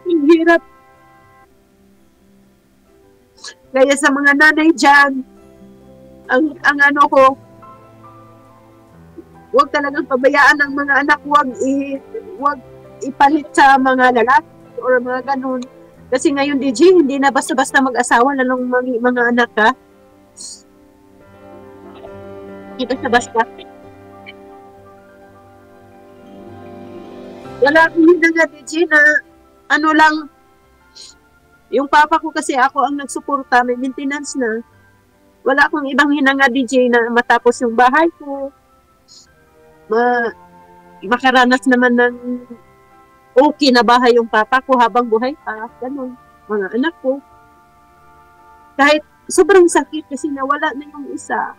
Ang hirap. Kaya sa mga nanay dyan, ang ano ko, huwag talagang pabayaan ng mga anak, huwag ipalit sa mga lalaki or mga ganun. Kasi ngayon, DJ, hindi na basta-basta mag-asawa, lalong mga anak ka. Hindi basta-basta. Wala akong hindi nga, DJ, na ano lang, yung papa ko kasi ako ang nagsuporta, may maintenance na. Wala akong ibang hinanga, DJ, na matapos yung bahay ko. Makaranas naman ng okay na bahay yung papa ko habang buhay pa. Ganun. Mga anak ko. Kahit sobrang sakit kasi nawala na yung isa,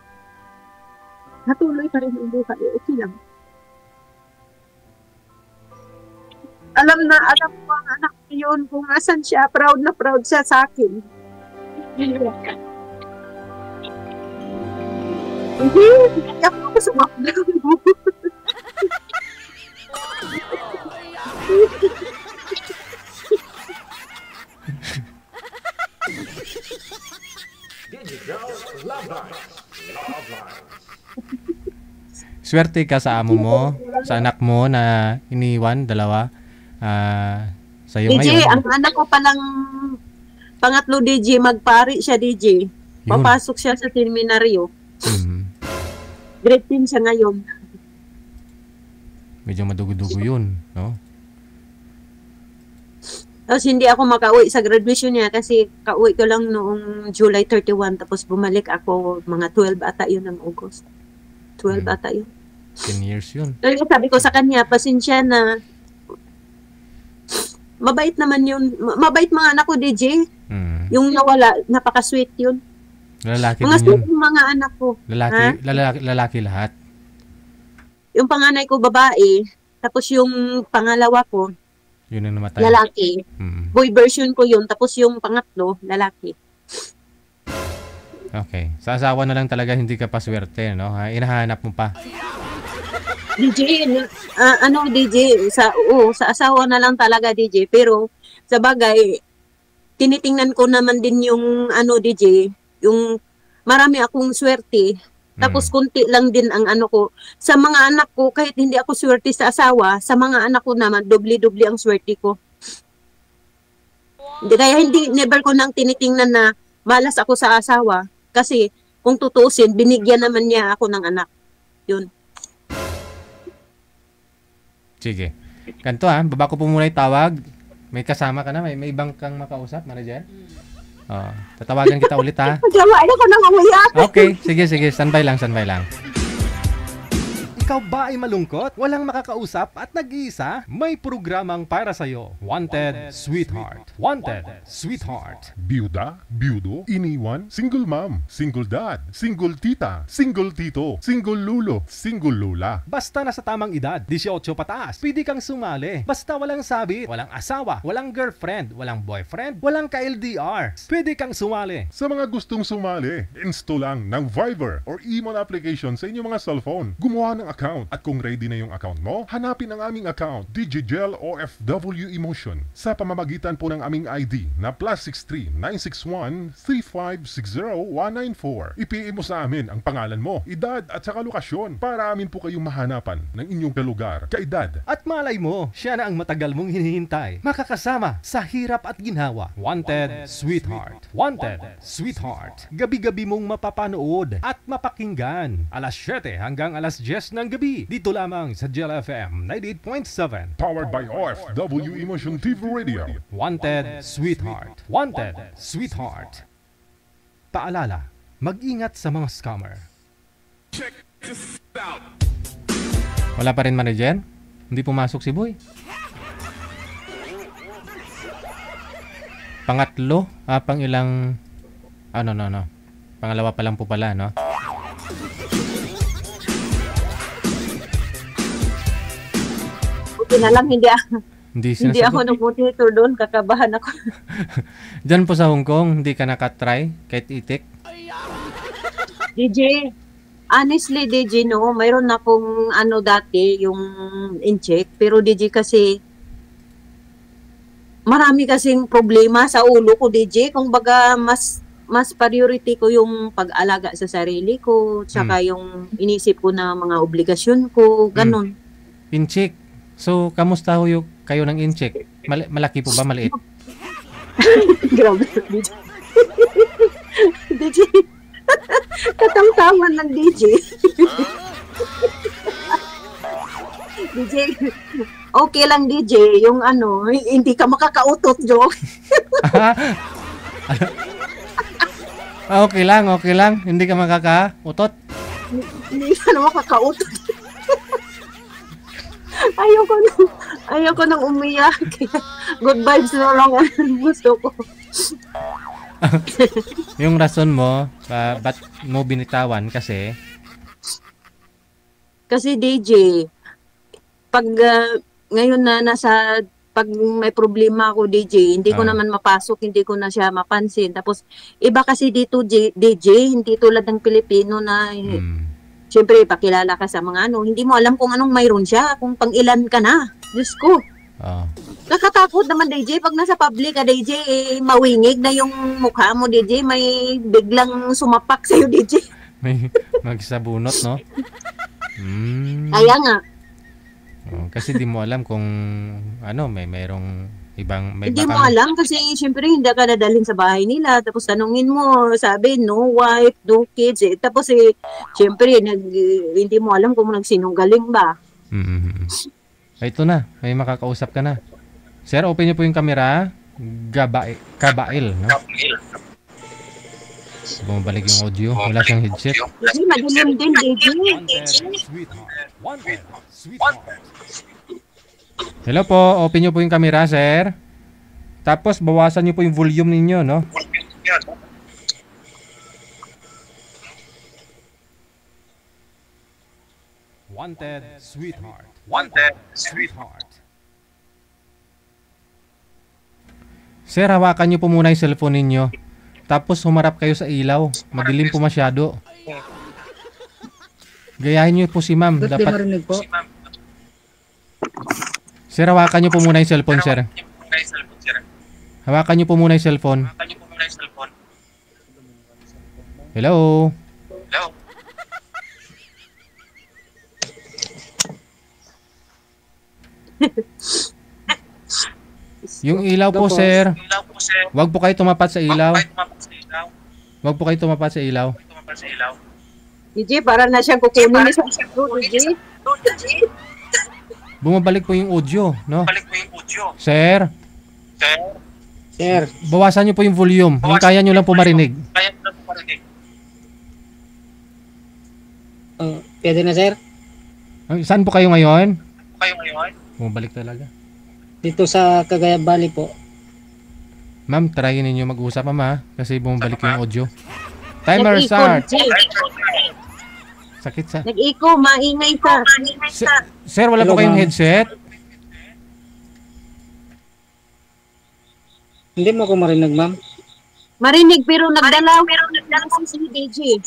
natuloy pa rin yung buhay. Okay lang. Alam ko ang anak ko yun, kung asan siya, proud na proud siya sa akin. Hindi, ako sumakot. Swerte ka sa amo mo, sa anak mo na iniwan, dalawa. Sa'yo DJ, ngayon. ang anak ko palang pangatlo, DJ, magpari siya, DJ. Papasok siya sa seminaryo. Grade 10 siya ngayon. Medyo madugo-dugo yun, no? Tapos hindi ako makauwi sa graduation niya kasi kauwi ko lang noong July 31 tapos bumalik ako mga 12 ata yun ng August. 12 ata yun. 10 years yun. Kaya sabi ko sa kanya, pasensya na. Mabait naman yun. Mabait mga anak ko, DJ. Yung nawala, napaka-sweet yun. Lalaki mga din yun. Mga anak ko. Lalaki lahat. Yung panganay ko, babae. Tapos yung pangalawa ko, yun ang namatay. lalaki. Boy version ko yun. Tapos yung pangatlo, lalaki. Okay. Sa asawa na lang talaga hindi ka paswerte, no? Inahanap mo pa. DJ, DJ, sa asawa na lang talaga, DJ. Pero, sa bagay, tinitingnan ko naman din yung, DJ, yung marami akong swerte. Tapos, kunti lang din ang ano ko. Sa mga anak ko, kahit hindi ako swerte sa asawa, sa mga anak ko naman, doble-doble ang swerte ko. Kaya never ko nang tinitingnan na malas ako sa asawa. Kasi, kung tutuusin, binigyan naman niya ako ng anak. Yun. Sige. Ganito baba ko po muna yung tawag. May kasama ka na, may ibang kang makausap, manager. Tatawagan kita ulit Jawain ako nang umiyak. Okay, sige, standby lang. Ikaw ba ay malungkot? Walang makakausap at nag-iisa? May programang para sa'yo. Wanted Sweetheart. Wanted Sweetheart. Byuda, byudo, iniwan, single mom, single dad, single tita, single tito, single lulo, single lula. Basta nasa tamang edad, 18 pataas, pwede kang sumali. Basta walang sabit, walang asawa, walang girlfriend, walang boyfriend, walang ka-LDR. Pwede kang sumali. Sa mga gustong sumali, install lang ng Viber or Emon application sa inyong mga cellphone. Gumawa ng account. At kung ready na yung account mo, hanapin ang aming account, DigiGel OFW Emotion, sa pamamagitan po ng aming ID na +63 961 3560194. I-PM mo sa amin ang pangalan mo, edad at saka lokasyon para amin po kayong mahanapan ng inyong kalugar, kaedad. At malay mo, siya na ang matagal mong hinihintay. Makakasama sa hirap at ginhawa. Wanted Sweetheart. Wanted Sweetheart. Gabi-gabi mong mapapanood at mapakinggan. Alas 7 hanggang alas 10 ng gabi. Dito lamang sa Gel FM 98.7. Powered by OFW Emotion TV Radio. Wanted Sweetheart. Wanted Sweetheart. Paalala, mag-ingat sa mga scammer. Wala pa rin manager? Hindi pumasok si Boy? Pangatlo? Pang ilang... no. Pangalawa pa lang po pala, no? Buti na lang, hindi ako nag-monitor doon. Kakabahan ako. Diyan po sa Hong Kong, hindi ka nakatry kahit itik? DJ, honestly, DJ, no, mayroon akong dati, yung in-check. Pero DJ kasi, marami kasing problema sa ulo ko, DJ. Kung baga, mas priority ko yung pag-alaga sa sarili ko, tsaka yung inisip ko na mga obligasyon ko, ganun. In-check. So, kamusta ho kayo ng in-check? Malaki po ba? Maliit? Grabe, DJ. DJ, katamtaman ng DJ. DJ, okay lang DJ, yung hindi ka makakautot, joke. Okay lang. Hindi ka makakautot? Hindi ka na makakautot. Ayoko nang umiyak. Good vibes na lang ang gusto ko. Yung rason mo, ba't mo binitawan kasi? Kasi DJ, pag ngayon na pag may problema ako DJ, hindi ko naman mapasok, hindi ko na siya mapansin. Tapos iba kasi dito DJ, hindi tulad ng Pilipino na siyempre pakilala ka sa mga hindi mo alam kung anong mayroon siya, kung pang-ilan ka na. Diyos ko. Nakatakot naman DJ pag nasa public ka DJ, mawingig na yung mukha mo DJ, may biglang sumapak sa'yo DJ. May magsabunot, no? Kaya nga. Kasi di mo alam kung mayroong ibang hindi mo alam kasi siyempre hindi ka dadalhin sa bahay nila, tapos tanungin mo, sabi no wife, no kids, tapos siyempre hindi mo alam kung nagsinungaling ba. Ito na, may makakausap ka na. Sir, open niyo po yung camera. Kabail, no? Bumabalik yung audio, wala siyang headset. Kasi madilim din, DJ. Hello po, open nyo po yung camera, sir. Tapos, bawasan nyo po yung volume ninyo, no? Wanted Sweetheart. Wanted Sweetheart. Sir, hawakan nyo po muna yung cellphone ninyo. Tapos, humarap kayo sa ilaw. Madilim po masyado. Gayahin nyo po si ma'am. Dapat... Sir, hawakan nyo po muna yung cellphone, sir. Hawakan nyo po muna yung cellphone. Hello? Hello? Yung ilaw po, sir. Huwag po kayo tumapat sa ilaw. Huwag po kayo tumapat sa ilaw. DJ, para na siyang kukunin sa DJ. Bumabalik po yung audio, no? Sir? Sir. Bawasan nyo po yung volume. Yung kaya nyo lang po marinig. Pwede na, sir? Saan po kayo ngayon? Bumabalik talaga. Dito sa Cagayan Valley po. Ma'am, try ninyo mag-usap, ma'am, ha? Kasi bumabalik yung audio. Timer start. Sakit sa... Nag-echo, maingay sa... Sir, wala po kayong headset? Hindi mo ako marinig, ma'am. Marinig, pero nagdalaw si DJ.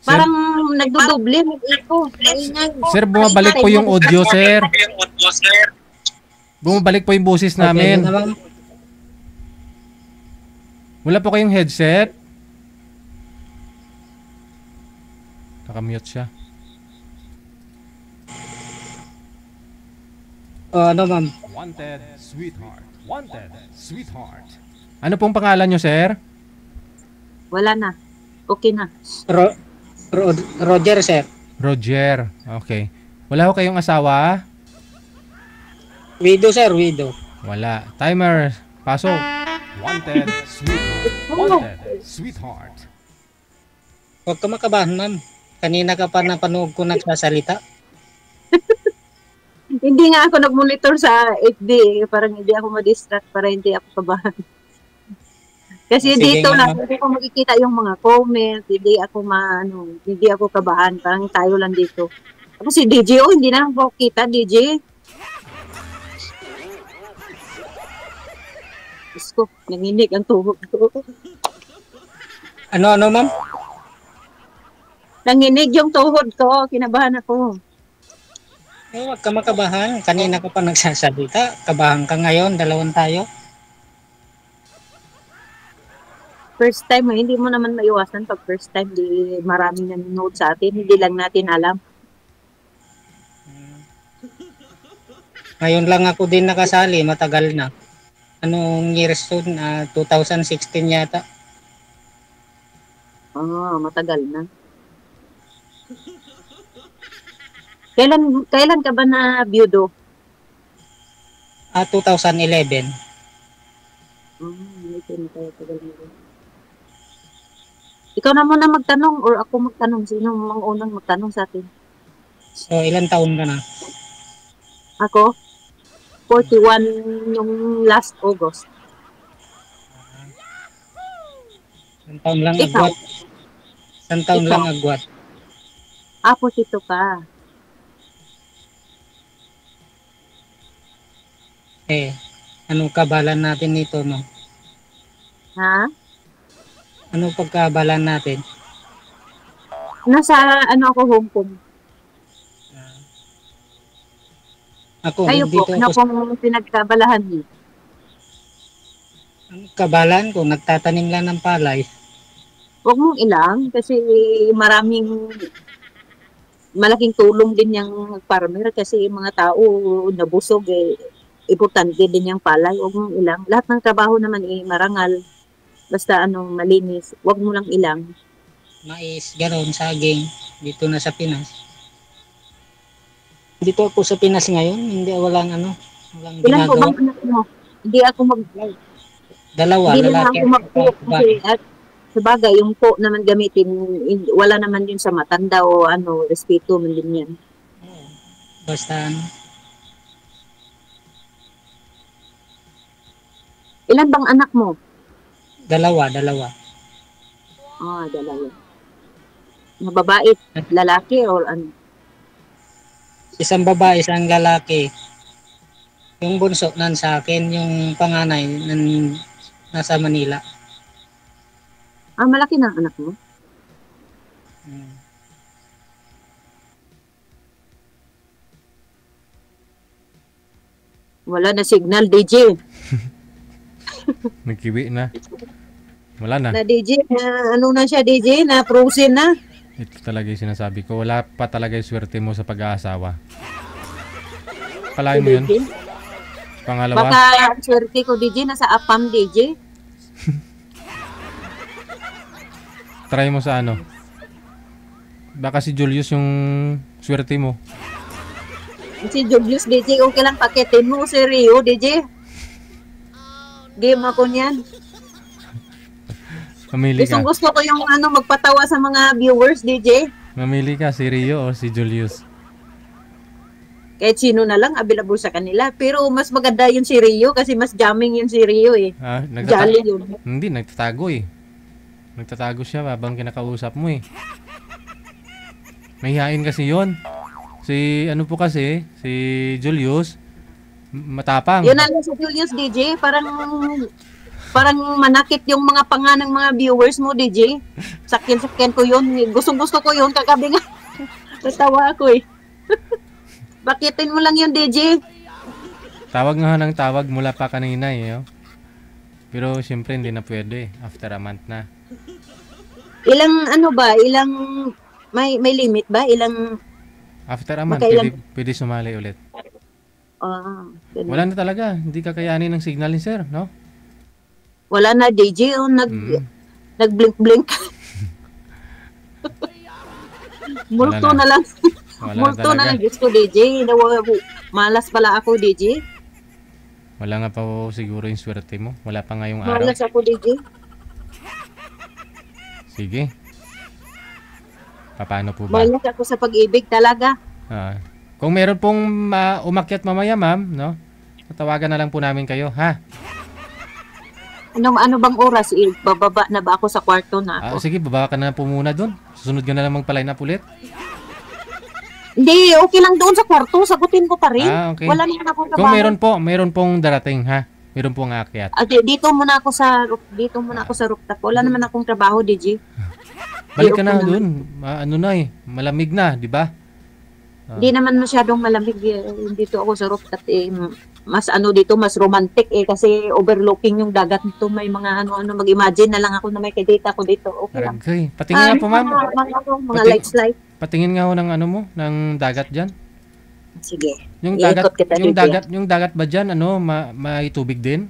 Parang nagdudoble, nag-echo. Maingay. Sir, bumabalik po yung audio, sir. Bumabalik po yung boses namin. Wala po kayong headset? Nakamute siya. Ano, ma'am? Wanted, sweetheart. Wanted, sweetheart. Ano pong pangalan nyo, sir? Wala na. Okay na. Roger, sir. Roger. Okay. Wala ho kayong asawa? Widow, sir. Widow. Wala. Timer. Pasok. Wanted, sweetheart. Wanted, sweetheart. Huwag ka makabahan, ma'am. Kanina ka pa napanood ko nagsasalita. Hindi nga ako nag-monitor sa FB. Parang hindi ako ma-distract para hindi ako kabahan. Kasi Sige dito nga, na, hindi ko makikita yung mga comment. Hindi ako kabahan. Parang tayo lang dito. Tapos si DJ, hindi na ako kita, DJ. Diyos ko, nanginig ang tuhod ko. Ano, ma'am? Nanginig yung tuhod ko. Kinabahan ako. Huwag ka makabahan. Kanina ka pa nagsasalita. Kabahan ka ngayon. Dalawang tayo. First time, hindi mo naman maiwasan pag first time, di maraming nanonood sa atin. Hindi lang natin alam. Ngayon lang ako din nakasali. Matagal na. Anong years yun? 2016 yata. Matagal na. Kailan ka ba na byudo? 2011. Ikaw na muna magtanong or ako magtanong? Sino ang unang magtanong sa atin? So, ilang taon ka na? Ako? 41 yung last August. Isang taon lang Ikaw? agwat. Isang taon lang agwat. Dito ka. Anong kabalan natin nito, no? Ha? Anong pagkabalan natin? Nasa ako, Hong Kong. Ako, Kayo dito po, ano pong pinagkabalahan niyo? Ang kabalan ko, nagtatanim lang ng palay. Huwag mong ilang kasi malaking tulong din yung farmer kasi mga tao nabusog importante din yung palay. Huwag mong ilang. Lahat ng trabaho naman marangal. Basta malinis. Huwag mo lang ilang. Mais, garon, saging. Dito na sa Pinas. Dito ako sa Pinas ngayon. Hindi, walang walang Ilan po ginagawa. bang anak mo? Hindi ako Dalawa, Hindi na lalaki. ako magpo kasi at sabagay, yung po naman gamitin, wala naman yun sa matanda o respeto man din yan. Basta Ilan bang anak mo? dalawa. Dalawa. Na babae, lalaki or ano? Isang babae, isang lalaki. Yung bunso sa akin, yung panganay nasa Manila. Malaki na ang anak mo? Wala na signal, DJ. Nagkiwi na. Wala na. Na DJ, na siya DJ, na frozen na. Ito talaga yung sinasabi ko. Wala pa talaga yung swerte mo sa pag-aasawa. Palain mo yun. Pangalawa. Baka swerte ko DJ, nasa APAM DJ. Try mo sa baka si Julius yung swerte mo. Si Julius DJ, okay lang paketin mo si Rio DJ. Game ako niyan. Mamili ka. Gusto ko yung magpatawa sa mga viewers DJ. Mamili ka, si Rio o si Julius. Kahit sino na lang available sa kanila. Pero mas maganda yun si Rio kasi mas jamming yun si Rio eh. Jolly yun. Hindi, nagtatago eh. Nagtatago siya habang kinakausap mo eh. Mahihain kasi yun. Si Julius, matapang. Yun lang si Julius DJ, parang Parang manakit yung mga panga ng mga viewers mo, DJ. Sakyan ko yun. Gustong-gusto ko yun. Kagabi nga. Natawa ako eh. Bakitin mo lang yun, DJ. Tawag nga ng tawag mula pa kanina eh. Oh. Pero siyempre hindi na pwede. After a month na. Ilang ano ba? Ilang may limit ba? Ilang after a month pwede sumali ulit. Wala na talaga. Hindi kakayanin ng signal ni sir, no? Wala na, DJ. Oh, nag-blink-blink. Multo na lang. Multo na lang. Diyos ko, DJ. Malas pala ako, DJ. Wala nga pa siguro yung swerte mo. Wala pa ngayong araw. Malas ako, DJ. Sige. Paano po ba? Malas ako sa pag-ibig talaga. Kung meron pong umakyat mamaya, ma'am, no? Tawagan na lang po namin kayo, ha? Ano bang oras? Bababa na ba ako sa kwarto na ako? Sige, bababa ka na po muna doon. Susunod ka na lang magpa-line up ulit. Hindi, okay lang doon sa kwarto. Sagutin ko pa rin. Okay. Wala naman akong trabaho. Kung meron pong darating, ha? Meron pong aakyat. Dito muna ako sa rooftop. Wala naman akong trabaho, DJ. Balik ka na doon. Ano na eh, malamig na, di ba? Hindi naman masyadong malamig dito ako sa rooftop eh. Mas dito, mas romantic eh kasi overlooking yung dagat nito. May mga mag-imagine na lang ako na may kadita ko dito. Okay lang. Okay. Patingin nga po, ma'am. Mga lights. Patingin nga ho ng ng dagat diyan. Sige. Yung dagat ba diyan may tubig din?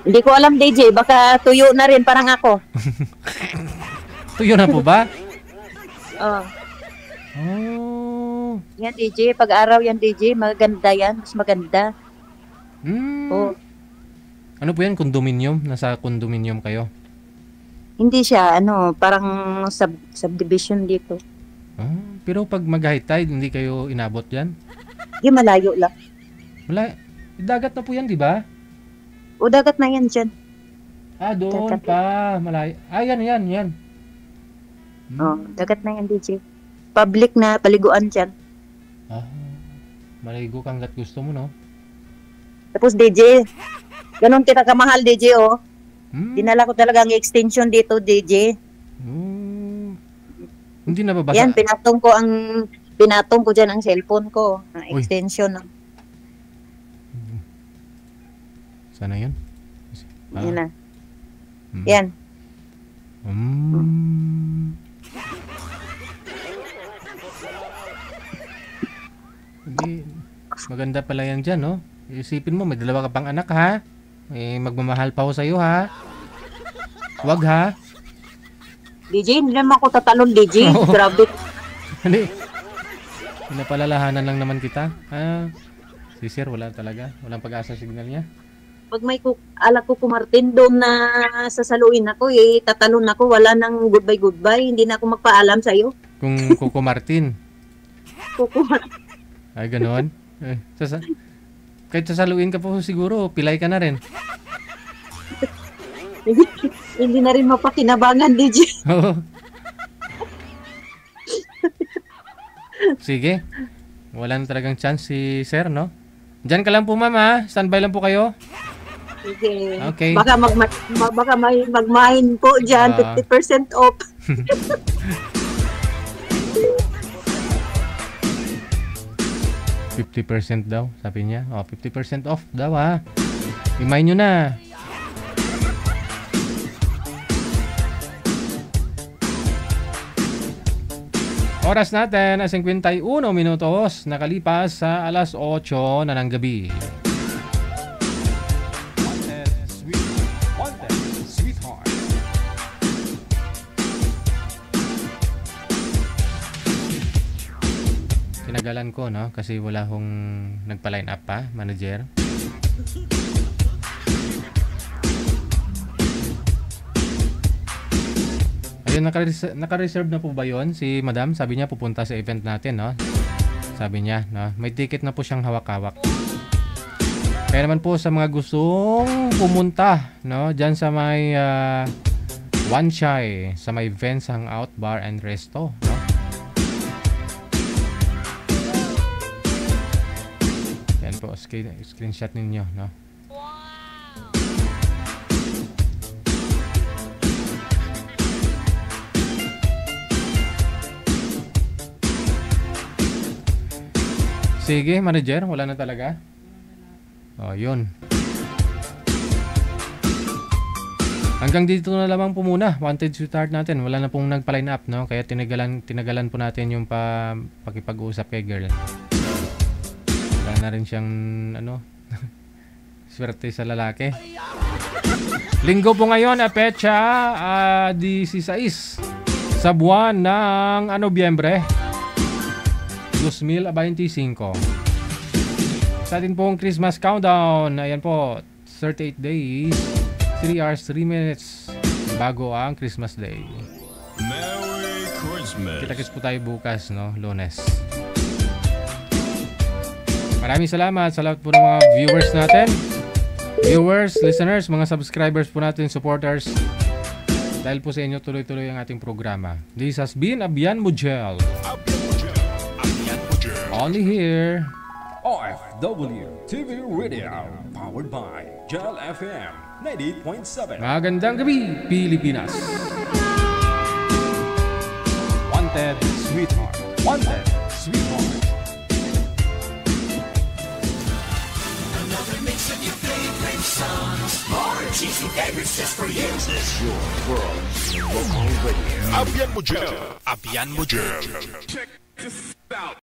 Hindi ko alam, DJ, baka tuyo na rin parang ako. Tuyo na po ba? Oh. Yan, DJ, pag-araw yan, DJ, maganda yan, mas maganda. Oh. Ano po yan, condominium? Nasa condominium kayo? Hindi siya, parang subdivision dito. Pero pag mag-high tide, hindi kayo inabot yan? Hindi, malayo lang. Dagat na po yan, di ba? O, dagat na yan dyan. Doon dagat pa, malayo. Yan. Dagat na yan, DJ. Public na paliguan dyan. Maligo kang hanggat gusto mo, no? Tapos, DJ, ganun kita kamahal, DJ, oh. Dinala ko talaga ang extension dito, DJ. Hindi na babasa. Yan, pinatong ko dyan ang cellphone ko. Ang extension. Sana yun? Yan na. Yan. Maganda pala yan dyan, no? Isipin mo, may dalawa ka pang anak, ha? Magmamahal pa ako sa'yo, ha? Wag, ha? DJ, hindi naman ako tatalon, DJ. Grabe. Hindi. Pinapalalahanan lang naman kita. Si Sir, wala talaga. Walang pag-asa signal niya. Pag may alak ko kumartin doon na sasaluin ako, tatalon ako. Wala nang goodbye. Hindi na ako magpaalam sa'yo. Kung Coco Martin. Coco Martin. Ay, ganoon. Kahit sasaluin ka po siguro, pilay ka na rin. Hindi na rin mapakinabangan, DJ. Oo. Sige. Wala na talagang chance si Sir, no? Diyan ka lang po, ma'am, ha? Standby lang po kayo. Sige. Okay. Baka may mag-mine po dyan. 50% off. 50% daw, sabi niya. 50% off daw, ha? I-mine nyo na. Oras natin ay 51 minutos nakalipas sa alas 8 na ng gabi. Wanted, sweetheart. Tinagalan ko, no? Kasi wala hong nagpa-line up pa, manager. Ayun, naka-reserve na po ba yun? Si Madam, sabi niya pupunta sa event natin, no? Sabi niya, no? May ticket na po siyang hawak-hawak. Kaya naman po sa mga gustong pumunta, no? Diyan sa may One Chai, sa may Vents Hangout Bar and Resto, no? Yan po, screenshot ninyo, no? Sige, manager, wala na talaga. Oh, yun. Hanggang dito na lamang po muna, Wanted Sweetheart natin. Wala na pong nagpa-line up, no? Kaya tinagalan po natin yung pakipag-uusap kay girl. Wala na rin siyang, swerte sa lalaki. Linggo po ngayon, pecha 16 sa buwan ng Nobyembre 2025. Sa atin pong Christmas countdown, ayan po, 38 days. 3 hours, 3 minutes bago ang Christmas Day. Merry Christmas. Kita-kits po tayo bukas, no? Lunes. Maraming salamat sa lahat po ng mga viewers natin. Viewers, listeners, mga subscribers po natin, supporters. Dahil po sa inyo, tuloy-tuloy ang ating programa. This has been Abian Mujel. Only here. OFW TV Radio, powered by Gel FM 98.7. Magandang gabi, Pilipinas. Wanted Sweetheart. Wanted Sweetheart. Another mix of your favorite songs. More cheesy favorites just for you. This is your world. Local radio. Abian Mujel. Abian Mujel. Check.